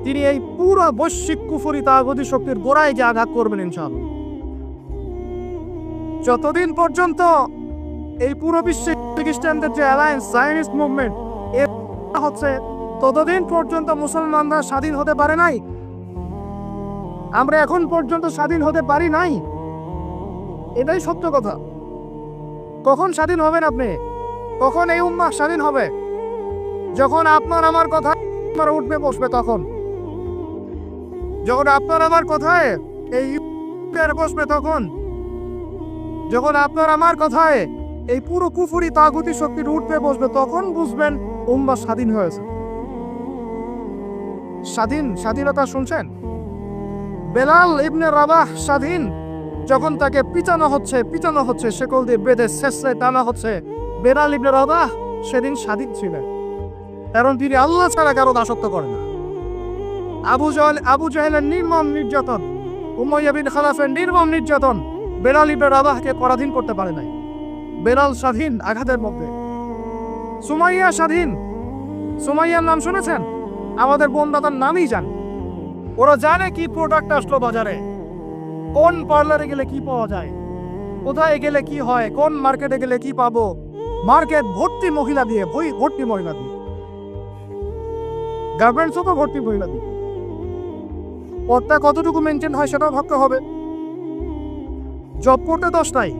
তিনি এই পুরো বৈশ্বিক কুফরি তাগুতি শক্তির গোড়ায় গিয়ে আঘাত করবেন ইনশাআল্লাহ। যতদিন পর্যন্ত এই পুরো বিশ্বে খ্রিস্টানদের যে অ্যালায়েন্স জায়নিস্ট মুভমেন্ট হচ্ছে, ততদিন পর্যন্ত মুসলমানরা স্বাধীন হতে পারে নাই। আমরা এখন পর্যন্ত স্বাধীন হতে পারি নাই, এটাই সত্য কথা। কখন স্বাধীন হবেন আপনি? কখন এই উম্মাহ স্বাধীন হবে? যখন আপনার আমার কথা উঠবে বসবে, তখন যখন আপনার আমার কথায় এই বসবে, তখন যখন আপনার আমার কথায় এই পুরো কুফরি তাগুতি শক্তির উঠবে বসবে, তখন বুঝবেন উম্মাহ স্বাধীন হয়েছে। স্বাধীনতা শুনছেন? বেলাল ইবনে রাবাহ স্বাধীন যখন তাকে পিটানো হচ্ছে, শেকল দিয়ে বেঁধে শেষে টানা হচ্ছে, বেলাল ইবনে রাবাহ সেদিন স্বাধীন ছিলেন, কারণ তিনি আল্লাহ ছাড়া কারো দাসত্ব করেন না। আবু জাহেলের নির্মম নির্যাতন, উমাইয়া বিন খালাফের নির্মম নির্যাতন বেলাল ইবনে রাবাহকে পরাধীন করতে পারে নাই। বেলাল স্বাধীন আঘাতের মধ্যে। সুমাইয়া স্বাধীন। সুমাইয়ার নাম শুনেছেন? আমাদের বোনদাতার নামই জান। ওরা জানে কি প্রোডাক্ট আসলো বাজারে, কোন পার্লারে গেলে কি পাওয়া যায়, কোথায় গেলে কি হয়, কোন মার্কেটে গেলে কি পাবো। মার্কেট ভর্তি মহিলা দিয়ে, ভর্তি মহিলা দিয়ে, গার্মেন্টসও তো ভর্তি মহিলা দিয়ে। পদটা কতটুকু মেনটেন হয় সেটাও ভাবতে হবে। জব করতে দোষ নাই,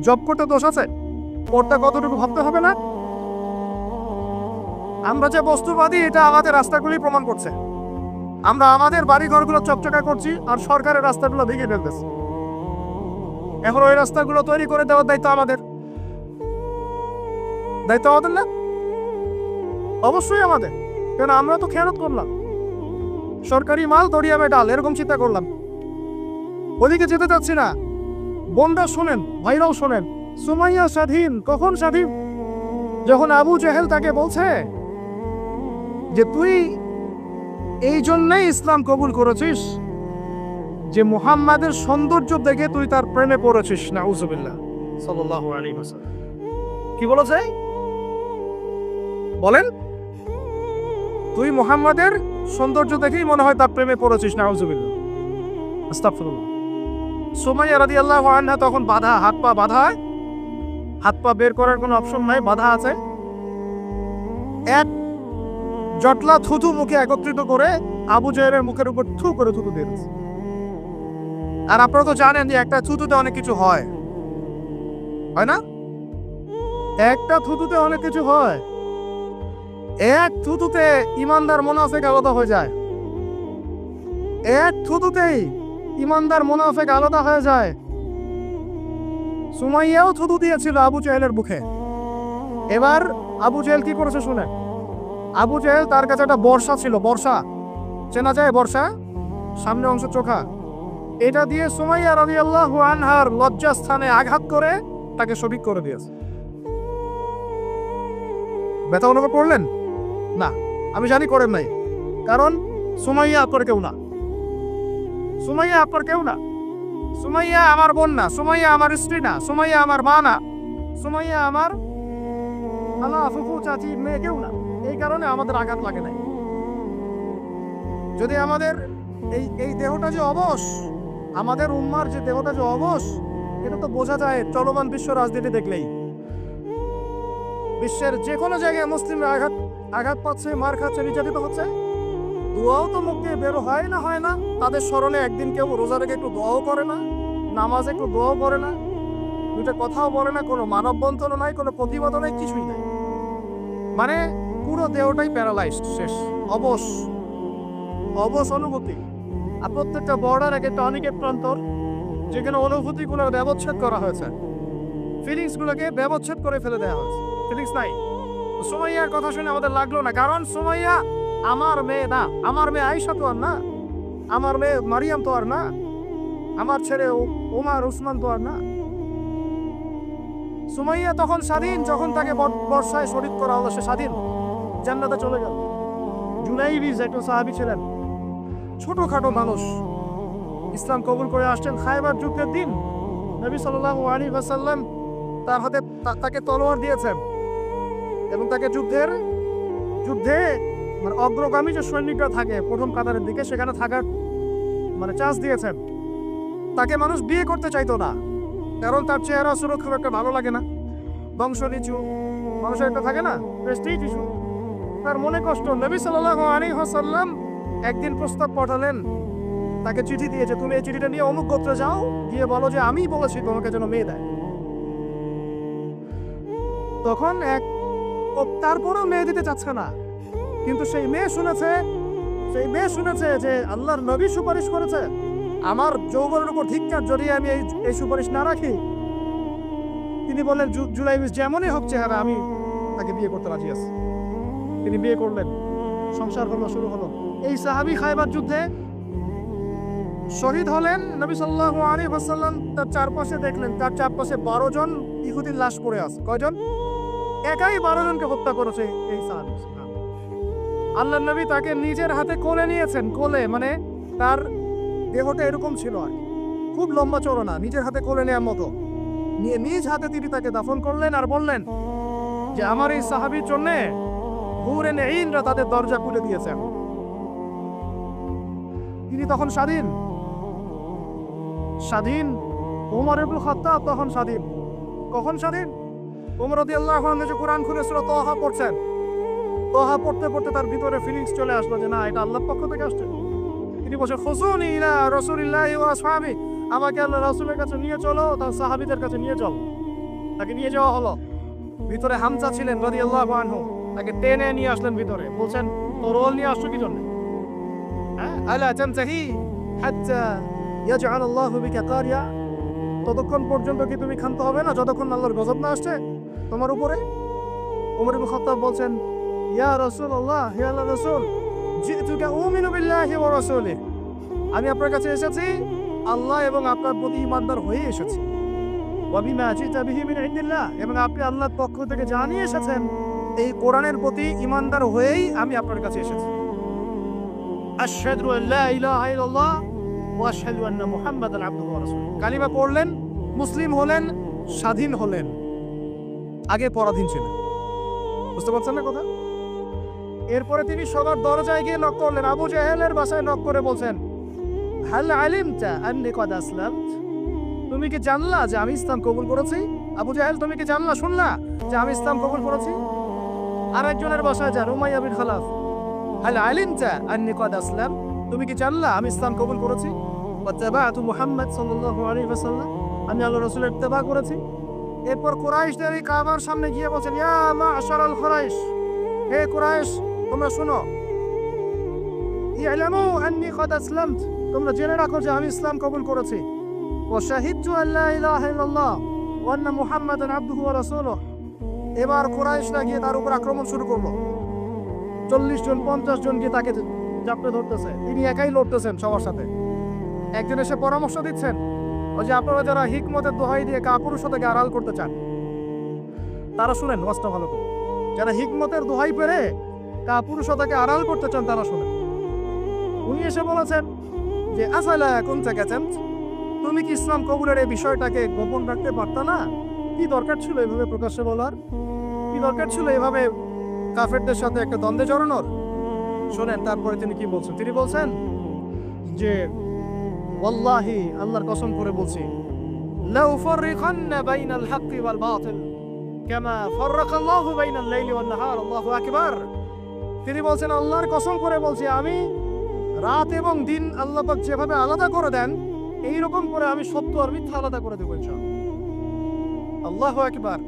জব করতে দোষ আছে, পদটা কতটুকু ভাবতে হবে না? আমরা যে বস্তুবাদী, এটা আমাদের রাস্তাগুলি প্রমাণ করছে। আমরা আমাদের বাড়ি ঘরগুলো চকচকা করছি, আর সরকারের রাস্তাগুলো ভেঙে ফেলতেছি। এখন ওই রাস্তাগুলো তৈরি করে দেওয়ার দায়িত্ব আমাদের। দায়িত্ব আমাদের না? অবশ্যই আমাদের, কেন আমরা তো খেয়ানত করলাম, সরকারি মাল দরিয়ামে ডাল, এরকম চিন্তা করলাম। ওদিকে যেতে চাচ্ছি না। বোনরা শোনেন, ভাইরাও শোনেন, সুমাইয়া স্বাধীন। কখন স্বাধীন? যখন আবু জেহেল তাকে বলছে যে তুই এই জন্যই ইসলাম কবুল করেছিস যে মুহাম্মাদের সৌন্দর্য দেখে তুই তার প্রেমে পড়েছিস। নাউজুবিল্লাহ সাল্লাল্লাহু আলাইহি ওয়াসাল্লাম কি বলেছে? বলেন, তুই মুহাম্মাদের সৌন্দর্য দেখেই মনে হয় তার প্রেমে পড়েছিস। নাউজুবিল্লাহ, আস্তাগফিরুল্লাহ। সুমাইয়া রাদিয়াল্লাহু আনহা তখন বাধা, হাত পা বাধা, হাত পা বের করার কোনো অপশন নাই, বাধা আছে। এক জটলা থুতু মুখে একত্রিত করে আবু জাহেলের মুখের উপর থু করে থুতু দিয়ে দিয়েছে। আর আপনারা তো জানেন যে একটা থুতুতে অনেক কিছু হয়, হয় না? একটা থুতুতে অনেক কিছু হয়। এক থুতুতে ইমানদার মুনাফিক আলাদা হয়ে যায়। এক থুতুতেই ইমানদার মুনাফিক আলাদা হয়ে যায়। সুমাইয়াও থুতু দিয়েছিল আবু জাহেলের মুখে। এবার আবু জাহেল কি করেছে শুনে। আবু জাহেল, তার কাছে একটা বর্ষা ছিল, বর্ষা চেনা যায়, বর্ষা সামনে অংশ চোখা, এটা দিয়ে সুমাইয়া রাদিয়াল্লাহু আনহার লজ্জাস্থানে আঘাত করে তাকে শহীদ করে দিয়েছে। ব্যথা অনুভব করলেন না? আমি জানি করেন নাই, কারণ সুমাইয়া আপনার কেউ না। সুমাইয়া আপনার কেউ না। সুমাইয়া আমার বোন না, সুমাইয়া আমার স্ত্রী না, সুমাইয়া আমার মা না, সুমাইয়া আমার খালা ফুফু চাচি মেয়ে কেউ না। এই কারণে আমাদের আঘাত লাগে নাই। যদি আমাদের এই দেহটা যে অবশ, আমাদের উম্মার যে দেহটা যে অবশ, এটা তো বোঝা যায় চলমান বিশ্ব রাজনীতি দেখলেই। বিশ্বের যে কোনো জায়গায় মুসলিমরা আঘাত পাচ্ছে, মার খাচ্ছে, নির্যাতিত হচ্ছে, দোয়াও তো মুখ দিয়ে বেরো হয় না, হয় না? তাদের স্মরণে একদিন কেউ রোজা রেখে একটু দোয়াও করে না, নামাজ একটু দোয়াও করে না, দুটো কথাও বলে না, কোনো মানববন্ধনও নাই, কোনো প্রতিবাদও নাই, কিছুই নাই। মানে পুরো দেহটাই প্যারালাইজড, শেষ, অবশ, অবশ অনুভূতি। আর প্রত্যেকটা বর্ডার এক একটা অনিকেট প্রান্তর, যেখানে অনুভূতিগুলোর ব্যবচ্ছেদ করা হয়েছে, ফিলিংসগুলোকে ব্যবচ্ছেদ করে ফেলে দেওয়া হয়েছে, ফিলিংস নাই। সুমাইয়ার কথা শুনে আমাদের লাগলো না, কারণ সুমাইয়া আমার মেয়ে না, আমার মেয়ে আয়েশা তো আর না, আমার মেয়ে মারিয়াম তো আর না, আমার ছেলে ওমর উসমান তো আর না। সুমাইয়া তখন স্বাধীন, যখন তাকে বর্ষায় শহীদ করা হলো, সে স্বাধীন, জান্নাতে চলে গেল। জুলাইবিজ একজন সাহাবী ছিলেন, ছোটখাটো মানুষ, ইসলাম কবুল করে আসছেন খায়বার যুদ্ধের দিন। নবী সাল্লাল্লাহু আলাইহি ওয়াসাল্লাম তার হাতে তাকে তলোয়ার দিয়েছেন এবং তাকে যুদ্ধে মানে অগ্রগামী যে সৈনিকরা থাকে প্রথম কাতারের দিকে, সেখানে থাকার মানে চান্স দিয়েছেন। তাকে মানুষ বিয়ে করতে চাইতো না, কারণ তার চেহারা সুরত খুব একটা ভালো লাগে না, বংশ নিচু, মানুষের একটা থাকে না প্রেস্টিজ ইস্যু, তার মনে কষ্ট। নবী সাল্লাল্লাহু আলাইহি ওয়াসাল্লাম একদিন প্রস্তাব পাঠালেন, তাকে চিঠি দিয়েছে, তুমি এই চিঠিটা নিয়ে অমুক গোত্রে যাও, গিয়ে বলো যে আমি বলেছি তোমাকে যেন মেয়ে দেয়। তখন তারপরেও মেয়ে দিতে চাচ্ছে না, কিন্তু সেই মেয়ে শুনেছে যে আল্লাহর নবী সুপারিশ করেছে, আমার যৌবনের উপর ধিক্কার জড়িয়ে আমি এই সুপারিশ না রাখি। তিনি বললেন জুলাইবিজ যেমনই হোক চেহারা, আমি তাকে বিয়ে করতে রাজি আছি। তিনি বিয়ে করলেন, সংসার হলো, শুরু হলো। এই সাহাবী খায়বার যুদ্ধে শহীদ হলেন। নবী সাল্লাল্লাহু আলাইহি ওয়াসাল্লাম তার চারপাশে দেখলেন, তার চারপাশে 12 জন ইহুদির লাশ পড়ে আছে। কয়জন? একাই 12 জনকে হত্যা করেছে এই সাহাবী। আল্লাহর নবী তাকে নিজের হাতে কোলে নিয়েছেন, কোলে মানে তার দেহটা এরকম ছিল আর খুব লম্বা চওড়া না, নিজের হাতে কোলে নেওয়ার মতো নিয়ে নিজ হাতে তিনি তাকে দাফন করলেন আর বললেন যে আমার এই সাহাবীর জন্য হুরে নেইনরা তাদের দরজা খুলে দিয়েছেন। তিনি তখন স্বাধীন। ওমর ইবনে খাত্তাব তখন স্বাধীন। কখন স্বাধীন? ওমর রাদিয়াল্লাহু আনহু যে কোরআন খুলে সূরা তাহা পড়ছেন, তাহা পড়তে পড়তে তার ভিতরে ফিলিংস চলে আসলো যে না, এটা আল্লাহর পক্ষ থেকে আসছে। তিনি বলছেন খুসুনি ইলা রাসূলিল্লাহি ওয়া আসহাবি, আমাকে আল্লাহ রাসূলের কাছে নিয়ে চলো, তার সাহাবীদের কাছে নিয়ে চলো। তাকে নিয়ে যাওয়া হলো। ভিতরে হামজা ছিলেন রাদিয়াল্লাহু আনহু, তাকে টেনে নিয়ে আসলেন ভিতরে। বলছেন তরোয়াল নিয়ে আসছো কি জন্য? আলা তানতাহি হাত্তা ইয়াজআল আল্লাহু বিকা কারিয়া, ততক্ষণ পর্যন্ত কি তুমি ক্ষান্ত হবে না যতক্ষণ আল্লাহর গজব না আসছে তোমার উপরে? ওমর ইবনে খাত্তাব বলছেন ইয়া রাসূলুল্লাহ, হে আল্লাহর রাসূল, জিতুকা উমিনু বিল্লাহি ওয়া রাসূলিহি, আমি আপনার কাছে এসেছি আল্লাহ এবং আপনার প্রতি ঈমানদার হয়ে এসেছি। ওয়া বিমা জিতা বিহি মিন ইনদিল্লাহ, এবং আপনি আল্লাহর পক্ষ থেকে জানিয়ে এসেছেন এই কোরআনের প্রতি ঈমানদার হয়েই আমি আপনার কাছে এসেছি। আশহাদু আল্লা ইলাহা ইল্লাল্লাহ ওয়া আশহাদু আন্না মুহাম্মাদান আবদুহু ওয়া রাসূলুহু। কালিমা পড়লেন, মুসলিম হলেন, স্বাধীন হলেন। আগে পরাধীন ছিলেন। বুঝতে পারছেন না কথা? এরপরে তিনি সবার দরজায় গিয়ে নক করলেন, আবু জাহেলের বাসায় নক করে বলছেন হাল আলিমতা আন্নী কদ আসলামত, তুমি কি জানলা যে আমি ইসলাম কবুল করেছি? আবু জাহেল, তুমি কি জানলা, শুনলা যে আমি ইসলাম কবুল করেছি? আরেকজনের বাসায় যান, উমাইয়া বিন খালাফ, হাল আলিমতা আন্নী কদ আসলাম, তুমি কি জানলা আমি ইসলাম কবুল করেছি? ওয়াত্তাবা'তু মুহাম্মদ সাল্লাল্লাহু আলাইহি ওয়াসাল্লাম, আমি আল্লাহর রাসূলের ইত্তেবা করেছি। এরপর কুরাইশদের এই কাবার সামনে গিয়ে বলছেন, ইয়া মা'শারাল কুরাইশ, হে কুরাইশ তোমরা শোনো, ইয়ালামু আন্নী কদ আসলামত, তোমরা জেনে রাখো যে আমি ইসলাম কবুল করেছি। ওয়া শাহিদতু আল্লা ইলাহা ইল্লাল্লাহ ওয়া আন্না মুহাম্মাদান আবদুহু ওয়া রাসূলুহু। এবার কুরাইশরা গিয়ে তার উপর আক্রমণ শুরু করলো। 40 জন 50 জন গিয়ে তাকে চাপড়ে ধরতেছে, তিনি একাই লড়তেছেন সবার সাথে। একজন এসে পরামর্শ দিচ্ছেন, ওই যে আপনারা যারা হিকমতের দোহাই দিয়ে কাপুরুষতাকে আড়াল করতে চান, তারা শুনেন ওয়াজটা ভালো করে। যারা হিকমতের দোহাই পেরে কাপুরুষতাকে আড়াল করতে চান তারা শুনেন। উনি এসে বলেছেন যে আসালা কোন গেছেন, তুমি কি ইসলাম কবুলের এই বিষয়টাকে গোপন রাখতে পারতা না? কি দরকার ছিল এভাবে প্রকাশ্যে বলার? কি দরকার ছিল এভাবে কাফেরদের সাথে একটা দ্বন্দ্বে জড়ানোর? শোনেন তারপরে তিনি কি বলছেন। তিনি বলছেন যে ওয়াল্লাহি, আল্লাহর কসম করে বলছি, লাউ ফাররিখান্না বাইনাল হাক্কি ওয়াল বাতিল কামা ফাররাকাল্লাহু বাইনাল লাইলি ওয়ান নাহার, আল্লাহু আকবার। তিনি বলছেন আল্লাহর কসম করে বলছি, আমি রাত এবং দিন আল্লাহ পাক যেভাবে আলাদা করে দেন, এই রকম করে আমি সত্য আর মিথ্যা আলাদা করে দেব ইনশাআল্লাহ। আল্লাহু আকবার।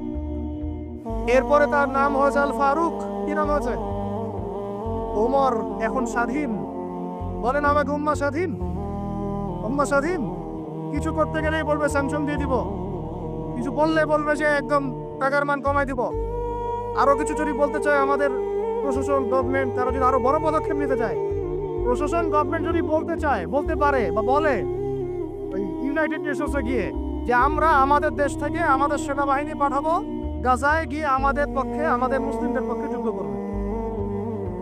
এরপরে তার নাম হয়েছে আল ফারুক। কি নাম হয়েছে? ওমর এখন স্বাধীন। বলেন আমাকে, উম্মাহ স্বাধীন? উম্মাহ স্বাধীন? কিছু করতে গেলেই বলবে স্যাংশন দিয়ে দিব, কিছু বললে বলবে যে একদম টাকার মান কমাই দিব। আরো কিছু যদি বলতে চায় আমাদের প্রশাসন, গভর্নমেন্ট, তারা যদি আরো বড় পদক্ষেপ নিতে চায়, প্রশাসন গভর্নমেন্ট যদি বলতে চায়, বলতে পারে বা বলে ওই ইউনাইটেড নেশনসে গিয়ে যে আমরা আমাদের দেশ থেকে আমাদের সেনাবাহিনী পাঠাবো গাজায় গিয়ে আমাদের পক্ষে, আমাদের মুসলিমদের পক্ষে যুদ্ধ করবে,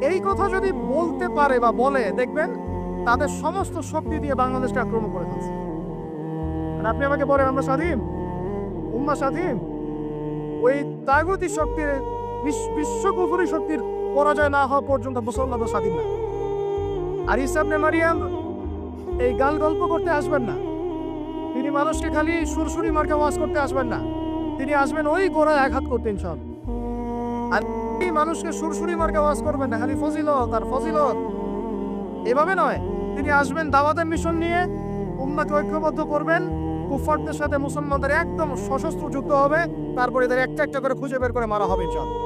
এই কথা যদি বলতে পারে বা বলে, দেখবেন তাদের সমস্ত শক্তি দিয়ে বাংলাদেশকে আক্রমণ করে ফেলছে। আর আপনি আমাকে বলেন আমরা স্বাধীন? উম্মাহ স্বাধীন? ওই তাগুতি শক্তির, বিশ্বকুফরি শক্তির পরাজয় না হওয়া পর্যন্ত মুসলমানরা স্বাধীন না। আর ঈসা ইবনে মারিয়াম এই গাল গল্প করতে আসবেন না, তিনি মানুষকে খালি সুরসুরি মার্কা ওয়াজ করতে আসবেন না, তিনি আসবেন ওই গোড়ায় আঘাত করতে ইনশাআল্লাহ। আর এই মানুষকে সুরসুরি মার্কা ওয়াজ করবেন না, খালি ফজিলত আর ফজিলত, এভাবে নয়। তিনি আসবেন দাওয়াতের মিশন নিয়ে, উম্মাহকে ঐক্যবদ্ধ করবেন, কুফারদের সাথে মুসলমানদের একদম সশস্ত্র যুদ্ধ হবে, তারপরে এদের একটা একটা করে খুঁজে বের করে মারা হবে ইনশাআল্লাহ।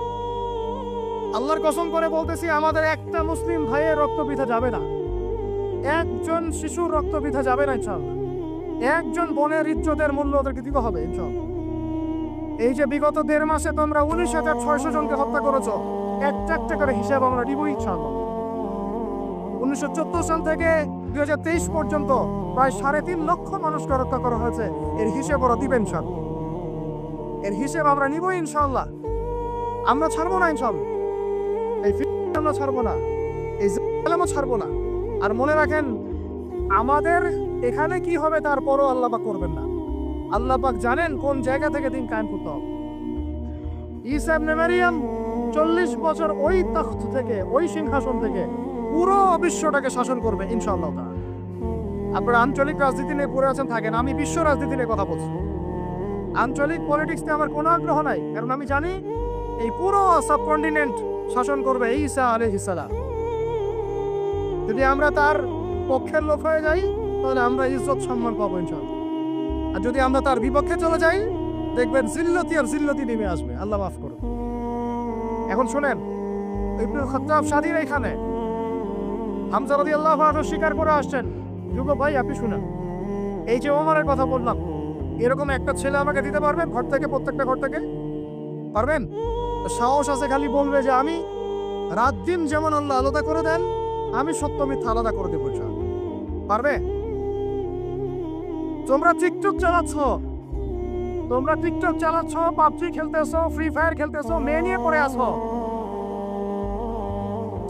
আল্লাহর কসম করে বলতেছি, আমাদের একটা মুসলিম ভাইয়ের রক্ত বৃথা যাবে না, একজন শিশুর রক্ত বৃথা যাবে না ইনশাআল্লাহ। একজন বোনের ইজ্জতের মূল্য ওদেরকে দিতে হবে ইনশাআল্লাহ। এই যে বিগত 1.5 মাসে তোমরা 19,600 জনকে হত্যা করেছো, একটা একটা করে হিসাব আমরা দিব ইনশাআল্লাহ। 1974 সাল থেকে 2023 পর্যন্ত প্রায় 3.5 লক্ষ মানুষকে হত্যা করা হয়েছে, এর হিসেব ওরা দিবেন ইনশাআল্লাহ। এর হিসেব আমরা নিব ইনশাআল্লাহ। আমরা ছাড়বো না ইনশাআল্লাহ, এই ফিতনা আমরা ছাড়বো না, এই জালেমও ছাড়বো না। আর মনে রাখেন, আমাদের এখানে কি হবে তারপরও আল্লাহ পাক করবেন না। আল্লাহ পাক জানেন কোন জায়গা থেকে দিন কায়েম করতে হবে। ঈসা ইবনে মারিয়াম 40 বছর ওই তখ্ত থেকে, ওই সিংহাসন থেকে পুরো বিশ্বটাকে শাসন করবে ইনশাআল্লাহ। আপনারা আঞ্চলিক রাজনীতি নিয়ে পড়ে আছেন, থাকেন, আমি বিশ্ব রাজনীতি নিয়ে কথা বলছি। আঞ্চলিক পলিটিক্স নিয়ে আমার কোনো আগ্রহ নাই, কারণ আমি জানি এই পুরো সাবকন্টিনেন্ট শাসন করবে ঈসা আলাইহিস সালাম। যদি আমরা তার পক্ষের লোক হয়ে যাই, তাহলে আমরা ইজ্জত সম্মান পাবো ইনশাআল্লাহ। আর যদি আমরা তার বিপক্ষে চলে যাই, দেখবেন জিল্লতি আর জিল্লতি নেমে আসবে। আল্লাহ মাফ করুন। এখন শুনেন, ইবনে খাত্তাব স্বাধীন এখানে, হামজা রাদিয়াল্লাহু আনহু স্বীকার করে আসছেন। যুব ভাই আপনি শুনেন, এই যে ওমরের কথা বললাম, এরকম একটা ছেলে আমাকে দিতে পারবেন ঘর থেকে, প্রত্যেকটা ঘর থেকে পারবেন? সাহস আছে খালি বলবে যে আমি রাত দিন যেমন আল্লাহ আলাদা করে দেন, আমি সত্য মিথ্যা আলাদা করে দেবো ইনশাআল্লাহ। পারবে? তোমরা টিকটক চালাচ্ছ, তোমরা টিকটক চালাচ্ছ, পাবজি খেলতেছো, ফ্রি ফায়ার খেলতেছো, মেয়ে নিয়ে পড়ে আসো,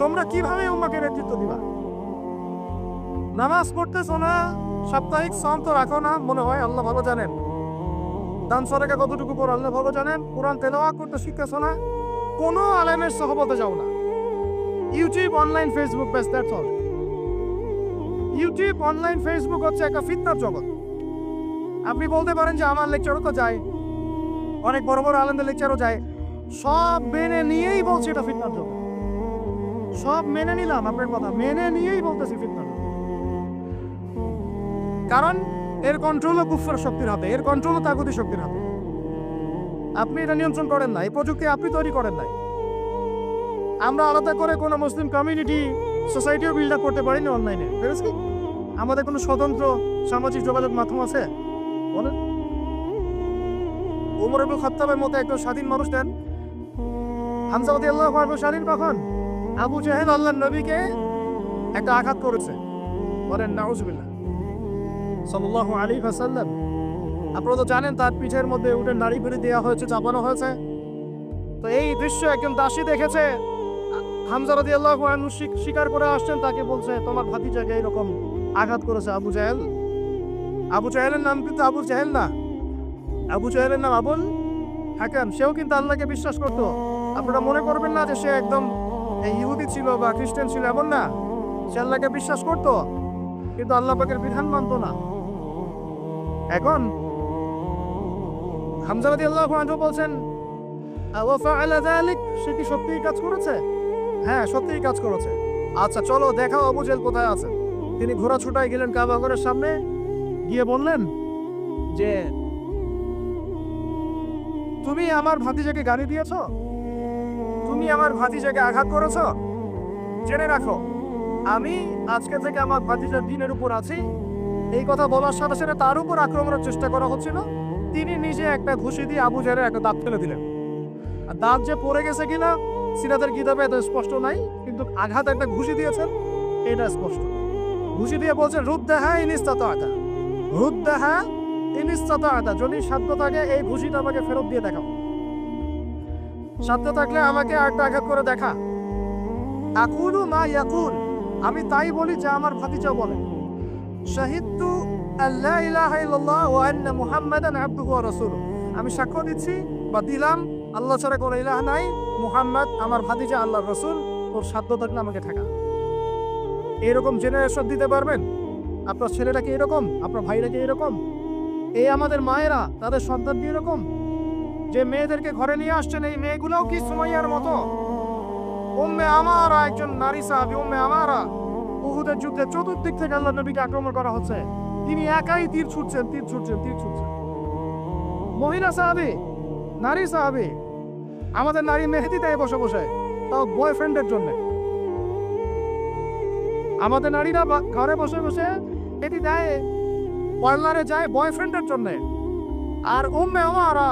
তোমরা কিভাবে উম্মাহকে নেতৃত্ব দিবা? নামাজ পড়তেছো না, সাপ্তাহিক সম তো রাখো না, মনে হয় আল্লাহ ভালো জানেন। দান সদকা কতটুকু পর আল্লাহ ভালো জানেন। কোরআন তেলাওয়াত করতে শিখতেছো না, কোনো আলেমের সহবতে যাও না। ইউটিউব, অনলাইন, ফেসবুক, ব্যাস, that's all. YouTube, online, Facebook হচ্ছে একটা ফিতনার জগৎ। আপনি বলতে পারেন যে আমার লেকচারও তো যায়, অনেক বড় বড় আলেমদের লেকচারও যায়, সব মেনে নিয়েই বলছি এটা ফিতনার জন্য। সব মেনে নিলাম, আপনার কথা মেনে নিয়েই বলতেছি ফিতনার জন্য। কারণ এর কন্ট্রোলও কুফর শক্তির হাতে, এর কন্ট্রোলও তাগুতি শক্তির হাতে। আপনি এটা নিয়ন্ত্রণ করেন না, এই প্রযুক্তি আপনি তৈরি করেন নাই। আমরা আলাদা করে কোনো মুসলিম কমিউনিটি সোসাইটিও বিল্ড আপ করতে পারিনি অনলাইনে, বুঝেছি? আমাদের কোনো স্বতন্ত্র সামাজিক যোগাযোগ মাধ্যম আছে বলেন? ওমর ইবনে খাত্তাবের মতো একজন স্বাধীন মানুষ দেন। হামজা রাদিয়াল্লাহু আনহু স্বাধীন কখন? আবু জাহেল আল্লাহর নবীকে একটা আঘাত করেছে, বলেন নাউজুবিল্লাহ সাল্লাল্লাহু আলাইহি ওয়াসাল্লাম। আপনারা তো জানেন তার পিঠের মধ্যে উঠে নাড়ি ভেড়ি দেওয়া হয়েছে, চাপানো হয়েছে। তো এই দৃশ্য একজন দাসী দেখেছে, হামজা রাদিয়াল্লাহু আনহু স্বীকার করে আসছেন, তাকে বলছে তোমার ভাতিজাকে এরকম আঘাত করেছে আবু জাহেল। আবু জাহেলের নাম কিন্তু আবু জাহেল না, আবু জাহেলের নাম আবুল হাকাম। সেও কিন্তু আল্লাহকে বিশ্বাস করতো। আপনারা মনে করবেন না যে সে একদম ইহুদি ছিল বা খ্রিস্টান ছিল, এমন না। সে আল্লাহকে বিশ্বাস করতো, কিন্তু আল্লাহ পাকের বিধান মানত না। এখন হামজা রাদিয়াল্লাহু আনহু বলছেন ওয়া ফাআলা যালিক, সে কি সত্যিই কাজ করেছে? হ্যাঁ, সত্যিই কাজ করেছে। আচ্ছা চলো দেখাও আবু জাহেল কোথায় আছে। তিনি ঘোড়া ছুটায় গেলেন কাবা ঘরের সামনে, গিয়ে বললেন যে তুমি আমার ভাতিজাকে গালি দিয়েছ, তুমি আমার ভাতিজাকে আঘাত করেছ, জেনে রাখো আমি আজকে থেকে আমার ভাতিজার দিনের উপর আছি। এই কথা বলার সাথে সাথে তার উপর আক্রমণের চেষ্টা করা হচ্ছিল। তিনি নিজে একটা ঘুষি দিয়ে আবু জাহেলের একটা দাঁত ফেলে দিলেন। আর দাঁত যে পড়ে গেছে কিনা সিরাতের কিতাবে এত স্পষ্ট নাই, কিন্তু আঘাত একটা ঘুষি দিয়েছেন এটা স্পষ্ট। ঘুষি দিয়ে বলছেন রুদ্দাহা ইনিস্তাতা, রুদ্দাহা ইনিস্তাতা, যদি সাধ্য থাকে এই ঘুষিটা আমাকে ফেরত দিয়ে দেখাও, সাধ্য থাকলে আমাকে আরেকটা আঘাত করে দেখা। আকুলু মা ইয়াকুল, আমি তাই বলি যা আমার ভাতিজা বলে। শাহিদতু আল্লা ইলাহা ইল্লাল্লাহ ওয়া আন্না মুহাম্মাদান আবদুহু ওয়া রাসূলুহু, আমি সাক্ষ্য দিচ্ছি বা দিলাম আল্লাহ ছাড়া কোনো ইলাহ নাই, মুহাম্মদ আমার ভাতিজা আল্লাহর রাসূল, ওর সাধ্য থাকলে আমাকে ঠেকা। এরকম জেনারেশন দিতে পারবেন? আপনার ছেলেটা কি এরকম? আপনার ভাইরা কি এরকম? এই আমাদের মায়েরা তাদের সন্তান কি এরকম? যে মেয়েদেরকে ঘরে নিয়ে আসছেন এই মেয়েগুলোও কি সুমাইয়ার মতো? উম্মে আমারা একজন নারী সাহাবী, উম্মে আমারা উহুদের যুদ্ধে চতুর্দিক থেকে আল্লাহ নবীকে আক্রমণ করা হচ্ছে, তিনি একাই তীর ছুটছেন, তীর ছুটছেন, তীর ছুটছেন। মহিলা সাহাবী, নারী সাহাবী, আমাদের নারী মেহেদি দেয় বসে বসে, তাও বয়ফ্রেন্ডের জন্য। আমাদের নারীরা ঘরে বসে বসে মেহেদি দেয়, পার্লারে যায় বয়ফ্রেন্ডের জন্য। আর উম্মে আমারা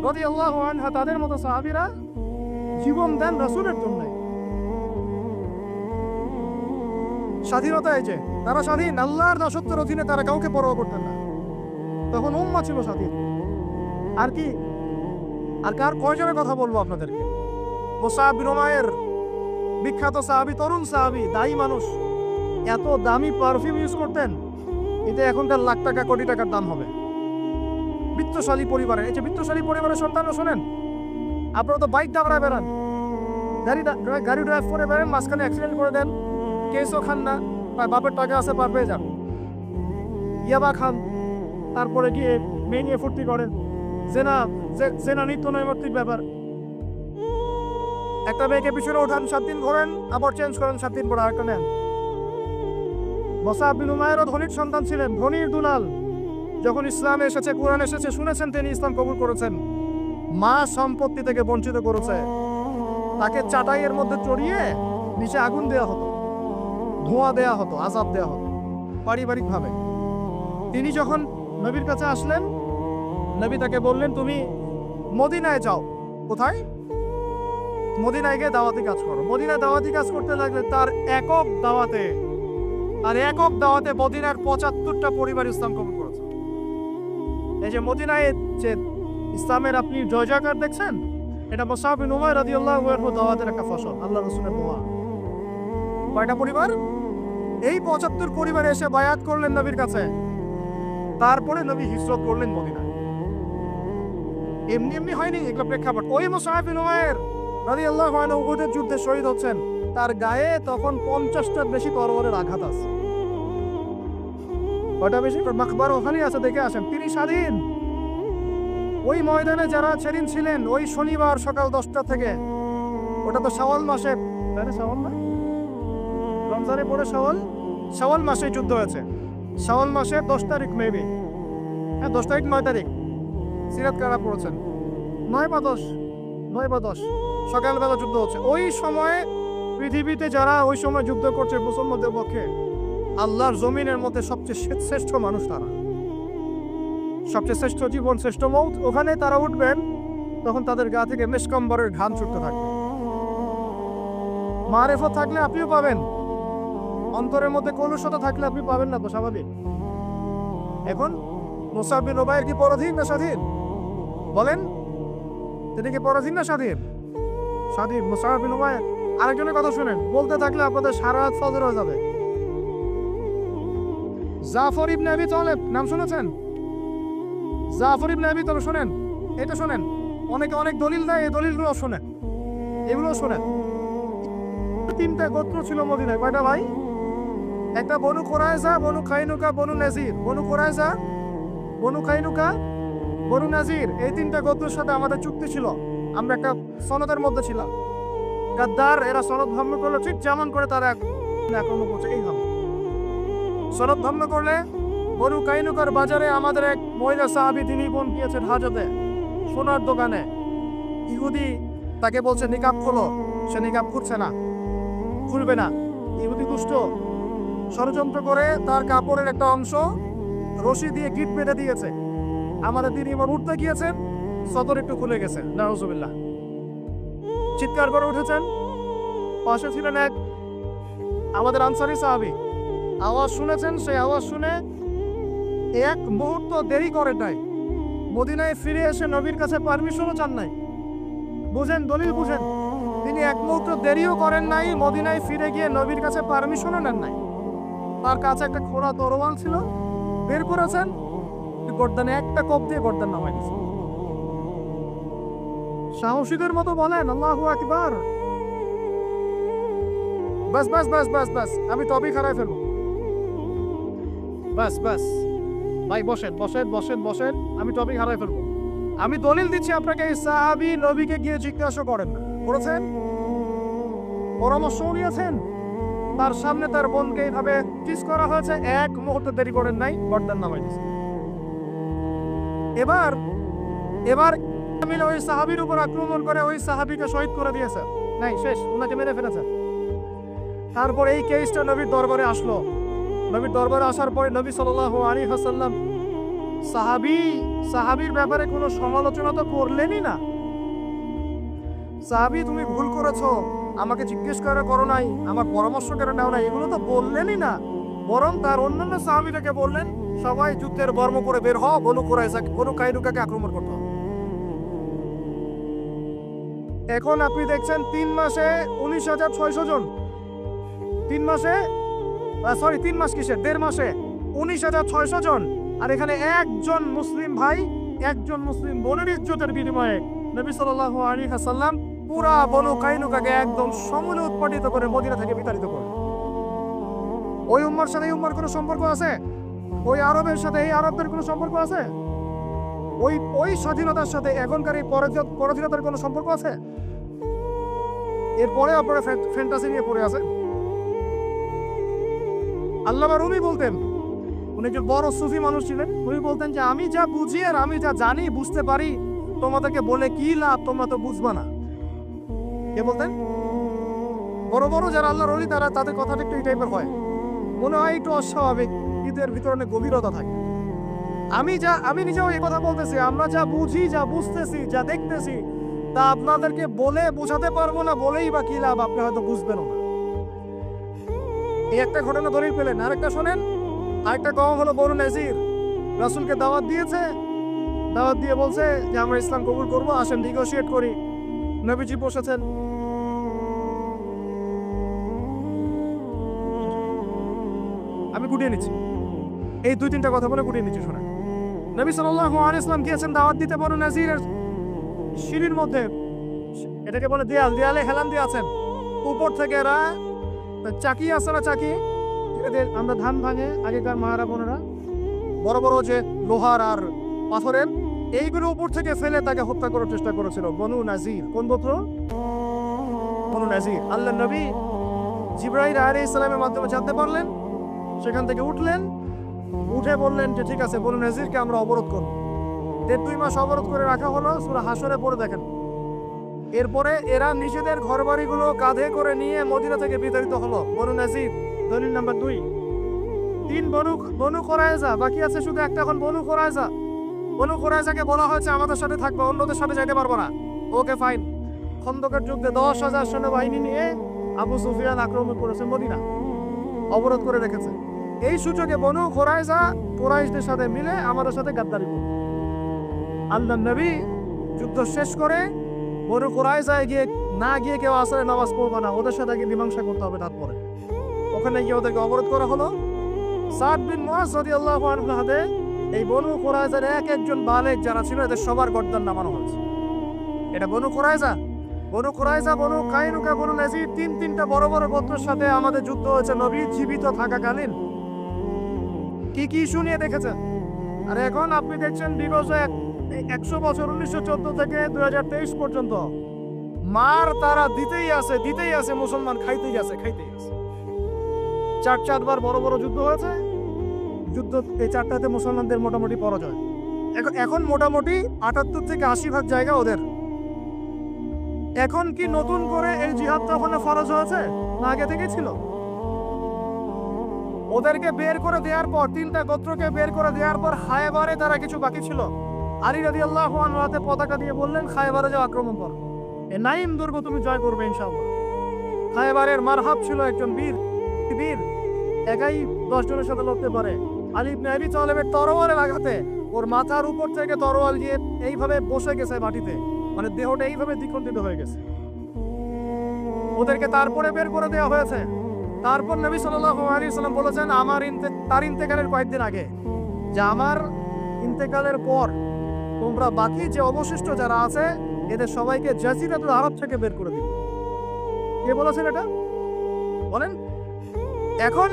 রাদিয়াল্লাহু আনহা তাদের মতো সাহাবীরা জীবন দেন রাসূলের জন্য। স্বাধীনতা এই যে তারা স্বাধীন, আল্লাহর দাসত্বের অধীনে তারা কাউকে পরোয়া করতেন না। তখন উম্মাহ ছিল স্বাধীন। আর কি, আর কার কয়জনের কথা বলবো আপনাদেরকে? মুসআব বিন উমাইর, বিখ্যাত সাহাবী, তরুণ সাহাবী, দায়ী মানুষ, এত দামি পারফিউম ইউজ করতেন, এটা এখনকার লাখ টাকা কোটি টাকার দাম হবে। বিত্তশালী পরিবারের, এই যে বিত্তশালী পরিবারের সন্তানরা শোনেন, আপনারা তো বাইক দাঁড়ায় বেড়ান, গাড়ি ড্রাইভ করে বেড়ান, মাঝখানে অ্যাক্সিডেন্ট করে দেন, কেসও খান না, বাপের টাকা আছে পার পেয়ে যান, ইয়াবা খান, তারপরে গিয়ে মেয়ে নিয়ে ফুর্তি করেন, জেনা নিত্য নৈমিত্তিক ব্যাপার। একটা মেয়েকে পিছনে ওঠান, 7 দিন ঘোরেন, আবার চেঞ্জ করেন, 7 দিন পরে আরেকটা নেন। মুসআব বিন উমাইরও ধনীর সন্তান ছিলেন, ধনীর দুলাল। যখন ইসলাম এসেছে, কোরআন এসেছে, শুনেছেন তিনি ইসলাম কবুল করেছেন। মা সম্পত্তি থেকে বঞ্চিত করেছে, তাকে চাটাইয়ের মধ্যে চড়িয়ে নিচে আগুন দেওয়া হতো, ধোঁয়া দেওয়া হতো, আযাব দেওয়া হতো পারিবারিকভাবে। তিনি যখন নবীর কাছে আসলেন, নবী তাকে বললেন তুমি মদিনায় যাও। কোথায়? মদিনায় গিয়ে দাওয়াতি কাজ করো। মদিনায় দাওয়াতি কাজ করতে লাগলে তার একক দাওয়াতে মদিনার 75টা পরিবার ইসলাম কবুল করেছে। এই যে মদিনায় যে ইসলামের আপনি জয়জয়কার দেখছেন, এটা মুসআব বিন উমাইর রাদিয়াল্লাহু আনহু দাওয়াতের একটা ফসল, আল্লাহ রাসূলের দোয়া। কয়টা পরিবার? এই 75 পরিবার এসে বায়াত করলেন নবীর কাছে। তারপরে নবী হিজরত করলেন মদিনায়। এমনি এমনি হয়নি, এগুলো প্রেক্ষাপট। ওই মুসআব বিন উমাইর রাদিয়াল্লাহু আনহু উহুদের যুদ্ধে শহীদ হচ্ছেন, তার গায়ে তখন 50টার বেশি তরবারের আঘাত আছে। ওটা বেশি মাকবার ওখানেই আছে, দেখে আসেন। তিনি স্বাধীন। ওই ময়দানে যারা সেদিন ছিলেন, ওই শনিবার সকাল 10টা থেকে, ওটা তো শাওয়াল মাসে, তাই না? শাওয়াল না, রমজানের পরে শাওয়াল মাসে যুদ্ধ হয়েছে। শাওয়াল মাসের 10 তারিখ মেবি, হ্যাঁ 10 তারিখ 9 তারিখ সিরাত কারা পড়েছেন, 9 বা 10 সকালবেলা যুদ্ধ হচ্ছে। ওই সময়ে পৃথিবীতে যারা ওই সময় যুদ্ধ করছে মুসলমানদের পক্ষে, আল্লাহর জমিনের মধ্যে সবচেয়ে শ্রেষ্ঠ মানুষ তারা, সবচেয়ে শ্রেষ্ঠ জীবন, শ্রেষ্ঠ মৌত। ওখানে তারা উঠবেন, তখন তাদের গা থেকে মেশকম্বরের ঘাম ছুটতে থাকবে। মারেফত থাকলে আপনিও পাবেন, অন্তরের মধ্যে কলুষতা থাকলে আপনি পাবেন না, তো স্বাভাবিক। এখন মুসাব বিন উমাইর কি পরাধীন না স্বাধীন? বলেন, তিনি কি পরাধীন না স্বাধীন? স্বাধীন মুসাব বিন উমাইর। আরেকজনের কথা শুনেন, বলতে থাকলে আপনাদের সারা রাত ফজর হয়ে যাবে। জাফর ইবনে আবি তালেব নাম শুনেছেন? জাফর ইবনে আবি তালেব শুনেন, এটা শুনেন। অনেকে অনেক দলিল দেয়, এই দলিলগুলো শুনেন, এগুলো শুনেন। 3টা গোত্র ছিল মদিনায়। কয়টা ভাই? একটা বনু কুরাইজা, বনু কাইনুকা, বনু নাজির। বনু কুরাইজা, বনু কাইনুকা, বনু নাজির, এই 3টা গোত্রের সাথে আমাদের চুক্তি ছিল। আমরা একটা সনদের মধ্যে ছিলাম। গাদ্দার এরা সনদ ভঙ্গ করলো, ঠিক যেমন করে তারা আক্রমণ করছে এইভাবে। সনদ ভঙ্গ করলে বনু কাইনুকার বাজারে আমাদের এক মহিলা সাহাবী, তিনি বোন গিয়েছেন হাজতে, সোনার দোকানে। ইহুদি তাকে বলছে নিকাব খোলো, সে নিকাব খুলছে না, খুলবে না। ইহুদি দুষ্ট, ষড়যন্ত্র করে তার কাপড়ের একটা অংশ রশি দিয়ে গিট বেঁধে দিয়েছে। আমাদের তিনি এবার উঠতে গিয়েছেন, সদর একটু খুলে গেছে, নাউজুবিল্লাহ। চিৎকার করে উঠেছেন। পাশে ছিলেন এক আমাদের আনসারী সাহাবী, আওয়াজ শুনেছেন। সেই আওয়াজ শুনে এক মুহূর্ত দেরি করে নাই, মদিনায় ফিরে এসে নবীর কাছে পারমিশনও চান নাই। বুঝেন, দলিল বুঝেন। তিনি এক মুহূর্ত দেরিও করেন নাই, মদিনায় ফিরে গিয়ে নবীর কাছে পারমিশনও নেন নাই। তার কাছে একটা খোঁড়া তরোয়াল ছিল, বের করেছেন, গর্দানে একটা কোপ দিয়ে গর্দান নামাই দিয়েছেন। সাহসীদের মতো বলেন আল্লাহু আকবার। বাস বাস বাস বাস বাস, আমি টপিক হারাই ফেলবো। বাস বাস ভাই, বসেন বসেন বসেন বসেন, আমি টপিক হারাই ফেলবো। আমি দলিল দিচ্ছি আপনাকে, এই সাহাবী নবীকে গিয়ে জিজ্ঞাসা করেন না, করেছেন? পরামর্শ নিয়েছেন? তার সামনে তার বোনকে এইভাবে কিস করা হয়েছে, এক মুহূর্ত দেরি করেন নাই, গর্দান নামাই দিয়েছে। এবার মিলে ওই সাহাবীর উপর আক্রমণ করে ওই সাহাবীকে শহীদ করে দিয়েছে। নাই, শেষ, ওনাকে মেরে ফেলেছে। তারপর এই কেসটা নবীর দরবারে আসলো। নবীর দরবারে আসার পরে নবী সাল্লাল্লাহু আলাইহি ওয়াসাল্লাম সাহাবীর ব্যাপারে কোনো সমালোচনা তো করলেনই না। সাহাবী, তুমি ভুল করেছো, আমাকে জিজ্ঞেস করে করো নাই, আমার পরামর্শ কেন নাও নাই, এগুলো তো বললেনই না। বরং তার অন্যান্য সাহাবীদেরকে বললেন, সবাই যুদ্ধের বর্ম করে বের হও, বনু কাইনুকাকে আক্রমণ করতে হবে। এখন আপনি দেখছেন 3 মাসে 19,600 জন, 3 মাসে, সরি 3 মাস কিসের, 1.5 মাসে 19,600 জন। আর এখানে একজন মুসলিম ভাই, একজন মুসলিম বোনের ইজ্জতের বিনিময়ে নবী সাল্লাল্লাহু আলাইহি ওয়াসাল্লাম পুরা বনু কাইনুকাকে একদম সমূলে উৎপাদিত করে মদিনা থেকে বিতাড়িত করে। ওই উম্মার সাথে এই উম্মার কোনো সম্পর্ক আছে? ওই আরবের সাথে এই আরবদের কোনো সম্পর্ক আছে? ওই স্বাধীনতার সাথে এখনকার এই পরাধীনতার কোনো সম্পর্ক আছে? এরপরে আপনারা ফ্যান্টাসি নিয়ে পড়ে আছে। আল্লামা রুমি বলতেন, উনি একজন বড় সুফি মানুষ ছিলেন, উনি বলতেন যে আমি যা বুঝি আর আমি যা জানি বুঝতে পারি, তোমাদেরকে বলে কি লাভ, তোমরা তো বুঝবা না। কে বলতেন? বড় বড় যারা আল্লাহর ওলি, তাদের কথাটা একটু এই টাইপের হয়, মনে হয় একটু অস্বাভাবিক, কিন্তু এর ভিতরে অনেক গভীরতা থাকে। আমি নিজেও এই কথা বলতেছি, আমরা যা বুঝি, যা বুঝতেছি, যা দেখতেছি, তা আপনাদেরকে বলে বোঝাতে পারবো না, বলেই বা কি লাভ, আপনি হয়তো বুঝবেনও না। এই একটা ঘটনা দলিল পেলেন। আরেকটা শোনেন, আরেকটা কওম হলো বনু নাজির। রাসূলকে দাওয়াত দিয়েছে, দাওয়াত দিয়ে বলছে যে আমরা ইসলাম কবুল করবো, আসেন নেগোশিয়েট করি। নবীজি বসেছেন, আমি গুটিয়ে নিচ্ছি, এই 2-3টা কথা বলে গুটিয়ে নিচ্ছি, শোনেন। নবী সাল্লাল্লাহু আলাইহি ওয়াসাল্লাম গিয়েছেন দাওয়াত দিতে বনু নাজিরের সিঁড়ির মধ্যে, এটাকে বলে দেয়ালে হেলান দিয়ে আছেন। উপর থেকে এরা চাকি আছে না, চাকি, আমরা ধান ভাঙে আগেকার মাহারা বোনেরা, বড় বড় যে লোহার আর পাথরের, এইগুলো উপর থেকে ফেলে তাকে হত্যা করার চেষ্টা করেছিল বনু নাজির। কোন গোত্র? বনু নাজির। আল্লাহ নবী জিবরাইল আলাইহিস সালামের মাধ্যমে জানতে পারলেন, সেখান থেকে উঠলেন, উঠে বললেন যে ঠিক আছে, বনু নাজিরকে আমরা অবরোধ করব। 1.5-2 মাস অবরোধ করে রাখা হলো। সূরা হাসরে পড়ে দেখেন। এরপরে এরা নিজেদের ঘরবাড়িগুলো কাঁধে করে নিয়ে মদিনা থেকে বিতাড়িত হলো। বনু নাজির দলিল নাম্বার 2। 3 বনু কুরাইজা বাকি আছে, শুধু একটা এখন বনু কুরাইজা। বনু কুরাইজাকে বলা হয়েছে আমাদের সাথে থাকবে, অন্যদের সাথে যাইতে পারবো না। Okay fine. খন্দকের যুদ্ধে 10,000 সেনাবাহিনী নিয়ে আবু সুফিয়ান আক্রমণ করেছে মদিনা, অবরোধ করে রেখেছে। এই সুযোগে বনু কুরাইজা কুরাইশদের সাথে মিলে আমাদের সাথে গাদ্দারি করবে। আল্লাহ নবী যুদ্ধ শেষ করে বনু কুরাইজায় গিয়ে কেউ আসরে নামাজ পড়বে না, ওদের সাথে গিয়ে মীমাংসা করতে হবে। তারপরে ওখানে গিয়ে ওদেরকে অবরোধ করা হলো। সাদ বিন মুআজ রাদিয়াল্লাহু আনহু হাতে এই বনু কুরাইজার একজন বালেক যারা ছিল এদের সবার গর্দান নামানো হয়েছে। এটা বনু কুরাইজা, বনু কাইনুকা, বনু নাজির, তিনটা বড় বড় গোত্রের সাথে আমাদের যুদ্ধ হয়েছে নবী জীবিত থাকাকালীন। কি কি শুনিয়ে দেখেছেন। আর এখন আপনি দেখছেন বিগত 100 বছর 1914 থেকে 2023 পর্যন্ত মার তারা দিতেই আছে, মুসলমান খাইতেই আছে। 4বার বড় বড় যুদ্ধ হয়েছে। যুদ্ধ এই 4টাতে মুসলমানদের মোটামুটি পরাজয়। এখন মোটামুটি 78 থেকে 80% জায়গা ওদের। এখন কি নতুন করে এই জিহাদটা ওখানে ফরজ হয়েছে না আগে থেকে ছিল? ওদেরকে বের করে দেওয়ার পর, 3টা গোত্রকে বের করে দেওয়ার পর খায়বারে তারা কিছু বাকি ছিল। আলী রাদিয়াল্লাহু আনহু হাতে পতাকা দিয়ে বললেন খায়বারে যাও, আক্রমণ কর, এ নাইম দুর্গ তুমি জয় করবে ইনশাআল্লাহ। খায়বারের মারহাব ছিল একজন বীর, একাই 10 জনের সাথে লড়তে পারে। আলী ইবনে আবি তালেবের তরোয়ারের আঘাতে ওর মাথার উপর থেকে তরোয়াল দিয়ে এইভাবে বসে গেছে মাটিতে, মানে দেহটা এইভাবে দ্বিখণ্ডিত হয়ে গেছে। ওদেরকে তারপরে বের করে দেওয়া হয়েছে। তারপর নবী সাল্লাল্লাহু আলাইহি সাল্লাম বলেছেন তার ইন্তেকালের কয়েকদিন আগে যে আমার ইন্তেকালের পর তোমরা বাকি যে অবশিষ্ট যারা আছে এদের সবাইকে জাজিরাতুল আরব থেকে বের করে দিবে। কে বলেছেন এটা বলেন? এখন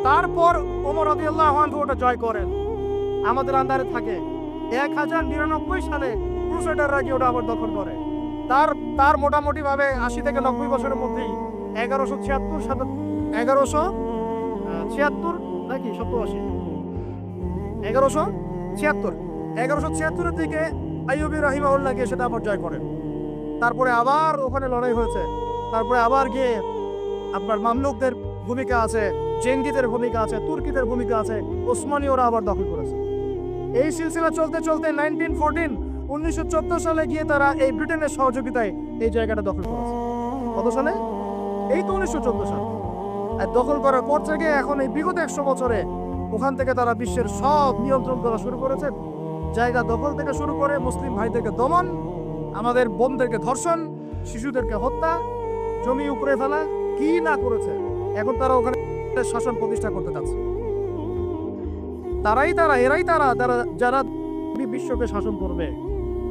তারপর ওমর রাদিয়াল্লাহু আনহু ওটা জয় করেন, আমাদের আন্ডারে থাকে। 1099 সালে ক্রুসেডাররা গিয়ে ওটা আবার দখল করে। তার মোটামুটি ভাবে 80 থেকে 90 বছরের মধ্যেই 1176 নাকি 87 1176 দিকে আইয়ুবী রাহিমাহুল্লাহ গিয়ে সেটা আবার জয় করেন। তারপরে আবার ওখানে লড়াই হয়েছে। তারপরে আবার গিয়ে আপনার মামলুকদের ভূমিকা আছে, জেঙ্গিদের ভূমিকা আছে, তুর্কিদের ভূমিকা আছে, ওসমানীয়রা আবার দখল করেছে। এই সিলসিলা চলতে 1914 সালে গিয়ে তারা এই ব্রিটেনের সহযোগিতায় এই জায়গাটা দখল করেছে। কত সালে? এই তো 1914 সালে। আর দখল করার পর থেকে এখন এই বিগত 100 বছরে ওখান থেকে তারা বিশ্বের সব নিয়ন্ত্রণ করা শুরু করেছে। জায়গা দখল থেকে শুরু করে মুসলিম ভাইদেরকে দমন, আমাদের বোনদেরকে ধর্ষণ, শিশুদেরকে হত্যা, জমি উপরে ফেলা, কি না করেছে। এখন তারা ওখানে শাসন প্রতিষ্ঠা করতে চাচ্ছে। এরাই তারা যারা বিশ্বকে শাসন করবে।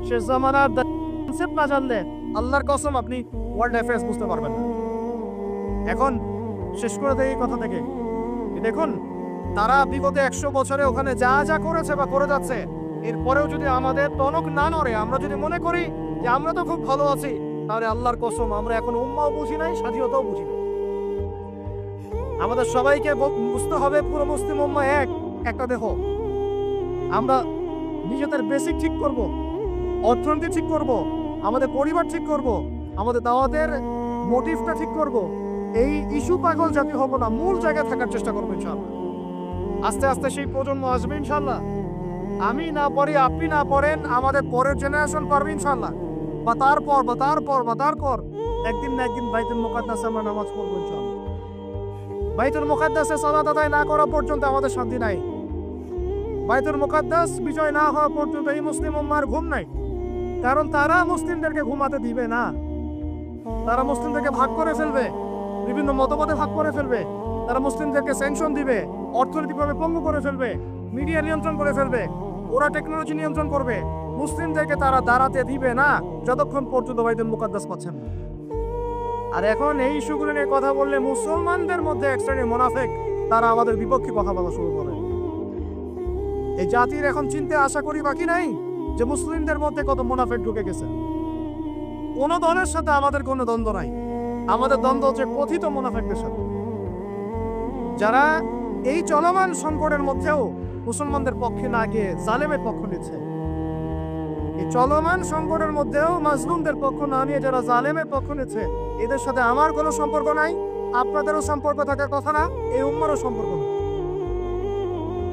শেষ জামানার কনসেপ্ট না জানলে আল্লাহর কসম আপনি ওয়ার্ল্ড অ্যাফেয়ার্স বুঝতে পারবেন না। এখন শেষ করে দেয় এই কথা থেকে, দেখুন তারা বিগত 100 বছরে ওখানে যা করেছে বা করে যাচ্ছে, এরপরেও যদি আমাদের টনক না নড়ে, আমরা যদি মনে করি যে আমরা তো খুব ভালো আছি, তাহলে আল্লাহর কসম আমরা এখন উম্মাও বুঝি নাই, স্বাধীনতাও বুঝি নাই। আমাদের সবাইকে বুঝতে হবে পুরো মুসলিম উম্মাহ একটা দেহ। আমরা নিজেদের বেসিক ঠিক করব, অর্থনীতি ঠিক করব, আমাদের পরিবার ঠিক করব, আমাদের দাওয়াতের মোটিভটা ঠিক করব। এই ইস্যু পাগল জাতি হব না, মূল জায়গায় থাকার চেষ্টা করবো ইনশাআল্লাহ। আস্তে আস্তে সেই প্রজন্ম আসবে ইনশাআল্লাহ। আমি না পড়ি, আপনি না পড়েন, আমাদের পরের জেনারেশন পারবে ইনশাআল্লাহ। বা তারপর একদিন না একদিন বাইতুল মুকাদ্দাসে আমরা নামাজ পড়বো ইনশাআল্লাহ। বাইতুল মুকাদ্দাসে সালাত আদায় না করা পর্যন্ত আমাদের শান্তি নাই। বাইতুল মুকাদ্দাস বিজয় না হওয়া পর্যন্ত এই মুসলিম উম্মাহর ঘুম নাই। কারণ তারা মুসলিমদেরকে ঘুমাতে দিবে না। তারা মুসলিমদেরকে ভাগ করে ফেলবে, বিভিন্ন মতবাদে ভাগ করে ফেলবে। তারা মুসলিমদেরকে স্যাংশন দিবে, অর্থনৈতিকভাবে পঙ্গু করে ফেলবে, মিডিয়া নিয়ন্ত্রণ করে ফেলবে, ওরা টেকনোলজি নিয়ন্ত্রণ করবে। মুসলিমদেরকে তারা দাঁড়াতে দিবে না যতক্ষণ পর্যন্ত বাইতুল মুকাদ্দাস পাচ্ছেন না। আর এখন এই ইস্যুগুলো নিয়ে কথা বললে মুসলমানদের মধ্যে এক শ্রেণীর মুনাফিক তারা আমাদের বিপক্ষে কথা বলা শুরু করে। এই জাতির এখন চিনতে আশা করি বাকি নাই যে মুসলিমদের মধ্যে কত মুনাফিক ঢুকে গেছে। কোন দলের সাথে আমাদের কোনো দ্বন্দ্ব নাই, আমাদের দ্বন্দ্ব হচ্ছে কথিত মুনাফিকদের সাথে, যারা এই চলমান সংকটের মধ্যেও মুসলমানদের পক্ষে না গিয়ে জালেমের পক্ষ নিচ্ছে। এই চলমান সংকটের মধ্যেও মাজলুমদের পক্ষ না নিয়ে যারা জালেমের পক্ষ নিচ্ছে, এদের সাথে আমার কোনো সম্পর্ক নাই, আপনাদেরও সম্পর্ক থাকার কথা না, এই উম্মারও সম্পর্ক না।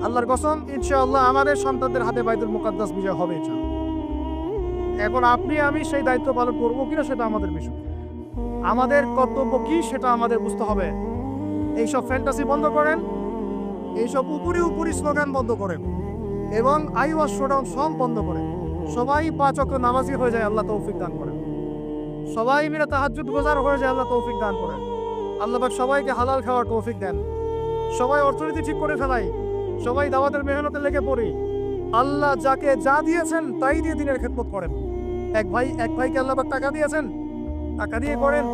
আল্লাহর কসম, ইনশাআল্লাহ আমাদের সন্তানদের হাতে বাইতুল মুকাদ্দাস বিজয় হবে ইনশাআল্লাহ। এখন আপনি আমি সেই দায়িত্ব পালন করবো কিনা সেটা আমাদের বিষয়, আমাদের কর্তব্য কি সেটা আমাদের বুঝতে হবে। এইসব ফ্যান্টাসি বন্ধ করেন, এইসব উপরি উপরি স্লোগান বন্ধ করেন, এবং আই ওয়াজ শোডাউন সব বন্ধ করেন। সবাই 5 ওয়াক্ত নামাজি হয়ে যায়, আল্লাহ তৌফিক দান করেন। সবাই মিলে তাহাজ্জুদ গুজার হয়ে যায়, আল্লাহ তৌফিক দান করেন। আল্লাহ পাক সবাইকে হালাল খাওয়ার তৌফিক দেন। সবাই অর্থনীতি ঠিক করে ফেলাই, সবাই দাওয়াতের মেহনতে লেগে পড়ি। আল্লাহ যাকে যা দিয়েছেন তাই দিয়ে দিনের খেদমত করেন। এক ভাইকে আল্লাহ পাক টাকা দিয়েছেন, টাকা দিয়ে করেন।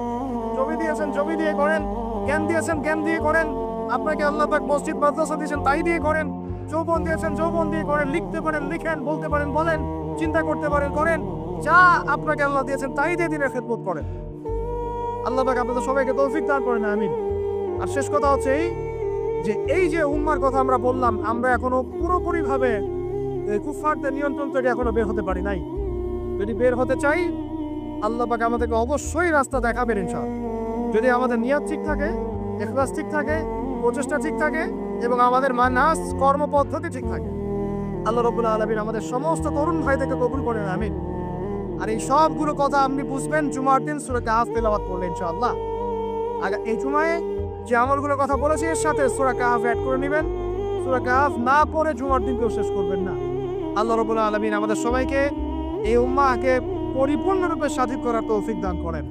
জমি দিয়েছেন, জমি দিয়ে করেন। জ্ঞান দিয়েছেন, জ্ঞান দিয়ে করেন। আপনাকে আল্লাহ পাক মসজিদ মাদ্রাসা দিয়েছেন, তাই দিয়ে করেন। যৌবন দিয়েছেন, যৌবন দিয়ে করেন। লিখতে পারেন লিখেন, বলতে পারেন বলেন, চিন্তা করতে পারেন করেন। যা আপনাকে আল্লাহ দিয়েছেন তাই দিয়ে দিনের খেদমত করেন। আল্লাহ পাক আপনাদের সবাইকে তৌফিক দান করেন, আমিন। আর শেষ কথা হচ্ছে এই যে উম্মার কথা আমরা বললাম, আমরা এখনো পুরোপুরি ভাবে কুফফারদের নিয়ন্ত্রণ থেকে এখনো বের হতে পারি নাই। যদি বের হতে চাই, আল্লাহ পাক আমাদেরকে অবশ্যই রাস্তা দেখাবেন ইনশাআল্লাহ। যদি আমাদের নিয়ত ঠিক থাকে, ইখলাস ঠিক থাকে, প্রচেষ্টা ঠিক থাকে, এবং আমাদের মানহাজ কর্মপদ্ধতি ঠিক থাকে, আল্লাহ রাব্বুল আলামিন আমাদের সমস্ত তরুণ ভাইদেরকে কবুল করেন, আমিন। আর এই সবগুলো কথা আপনি বুঝবেন জুমার দিন সূরা কাহফ তেলাওয়াত করলে ইনশাআল্লাহ। আর এই জুমায় যে আমলগুলো কথা বলেছি এর সাথে সূরা কাহফ অ্যাড করে নেবেন। সূরা কাহফ না পড়ে জুমার দিনকেও শেষ করবেন না। আল্লাহ রাব্বুল আলামিন আমাদের সবাইকে এই উম্মাহকে পরিপূর্ণরূপে সাথী করার তৌফিক দান করেন।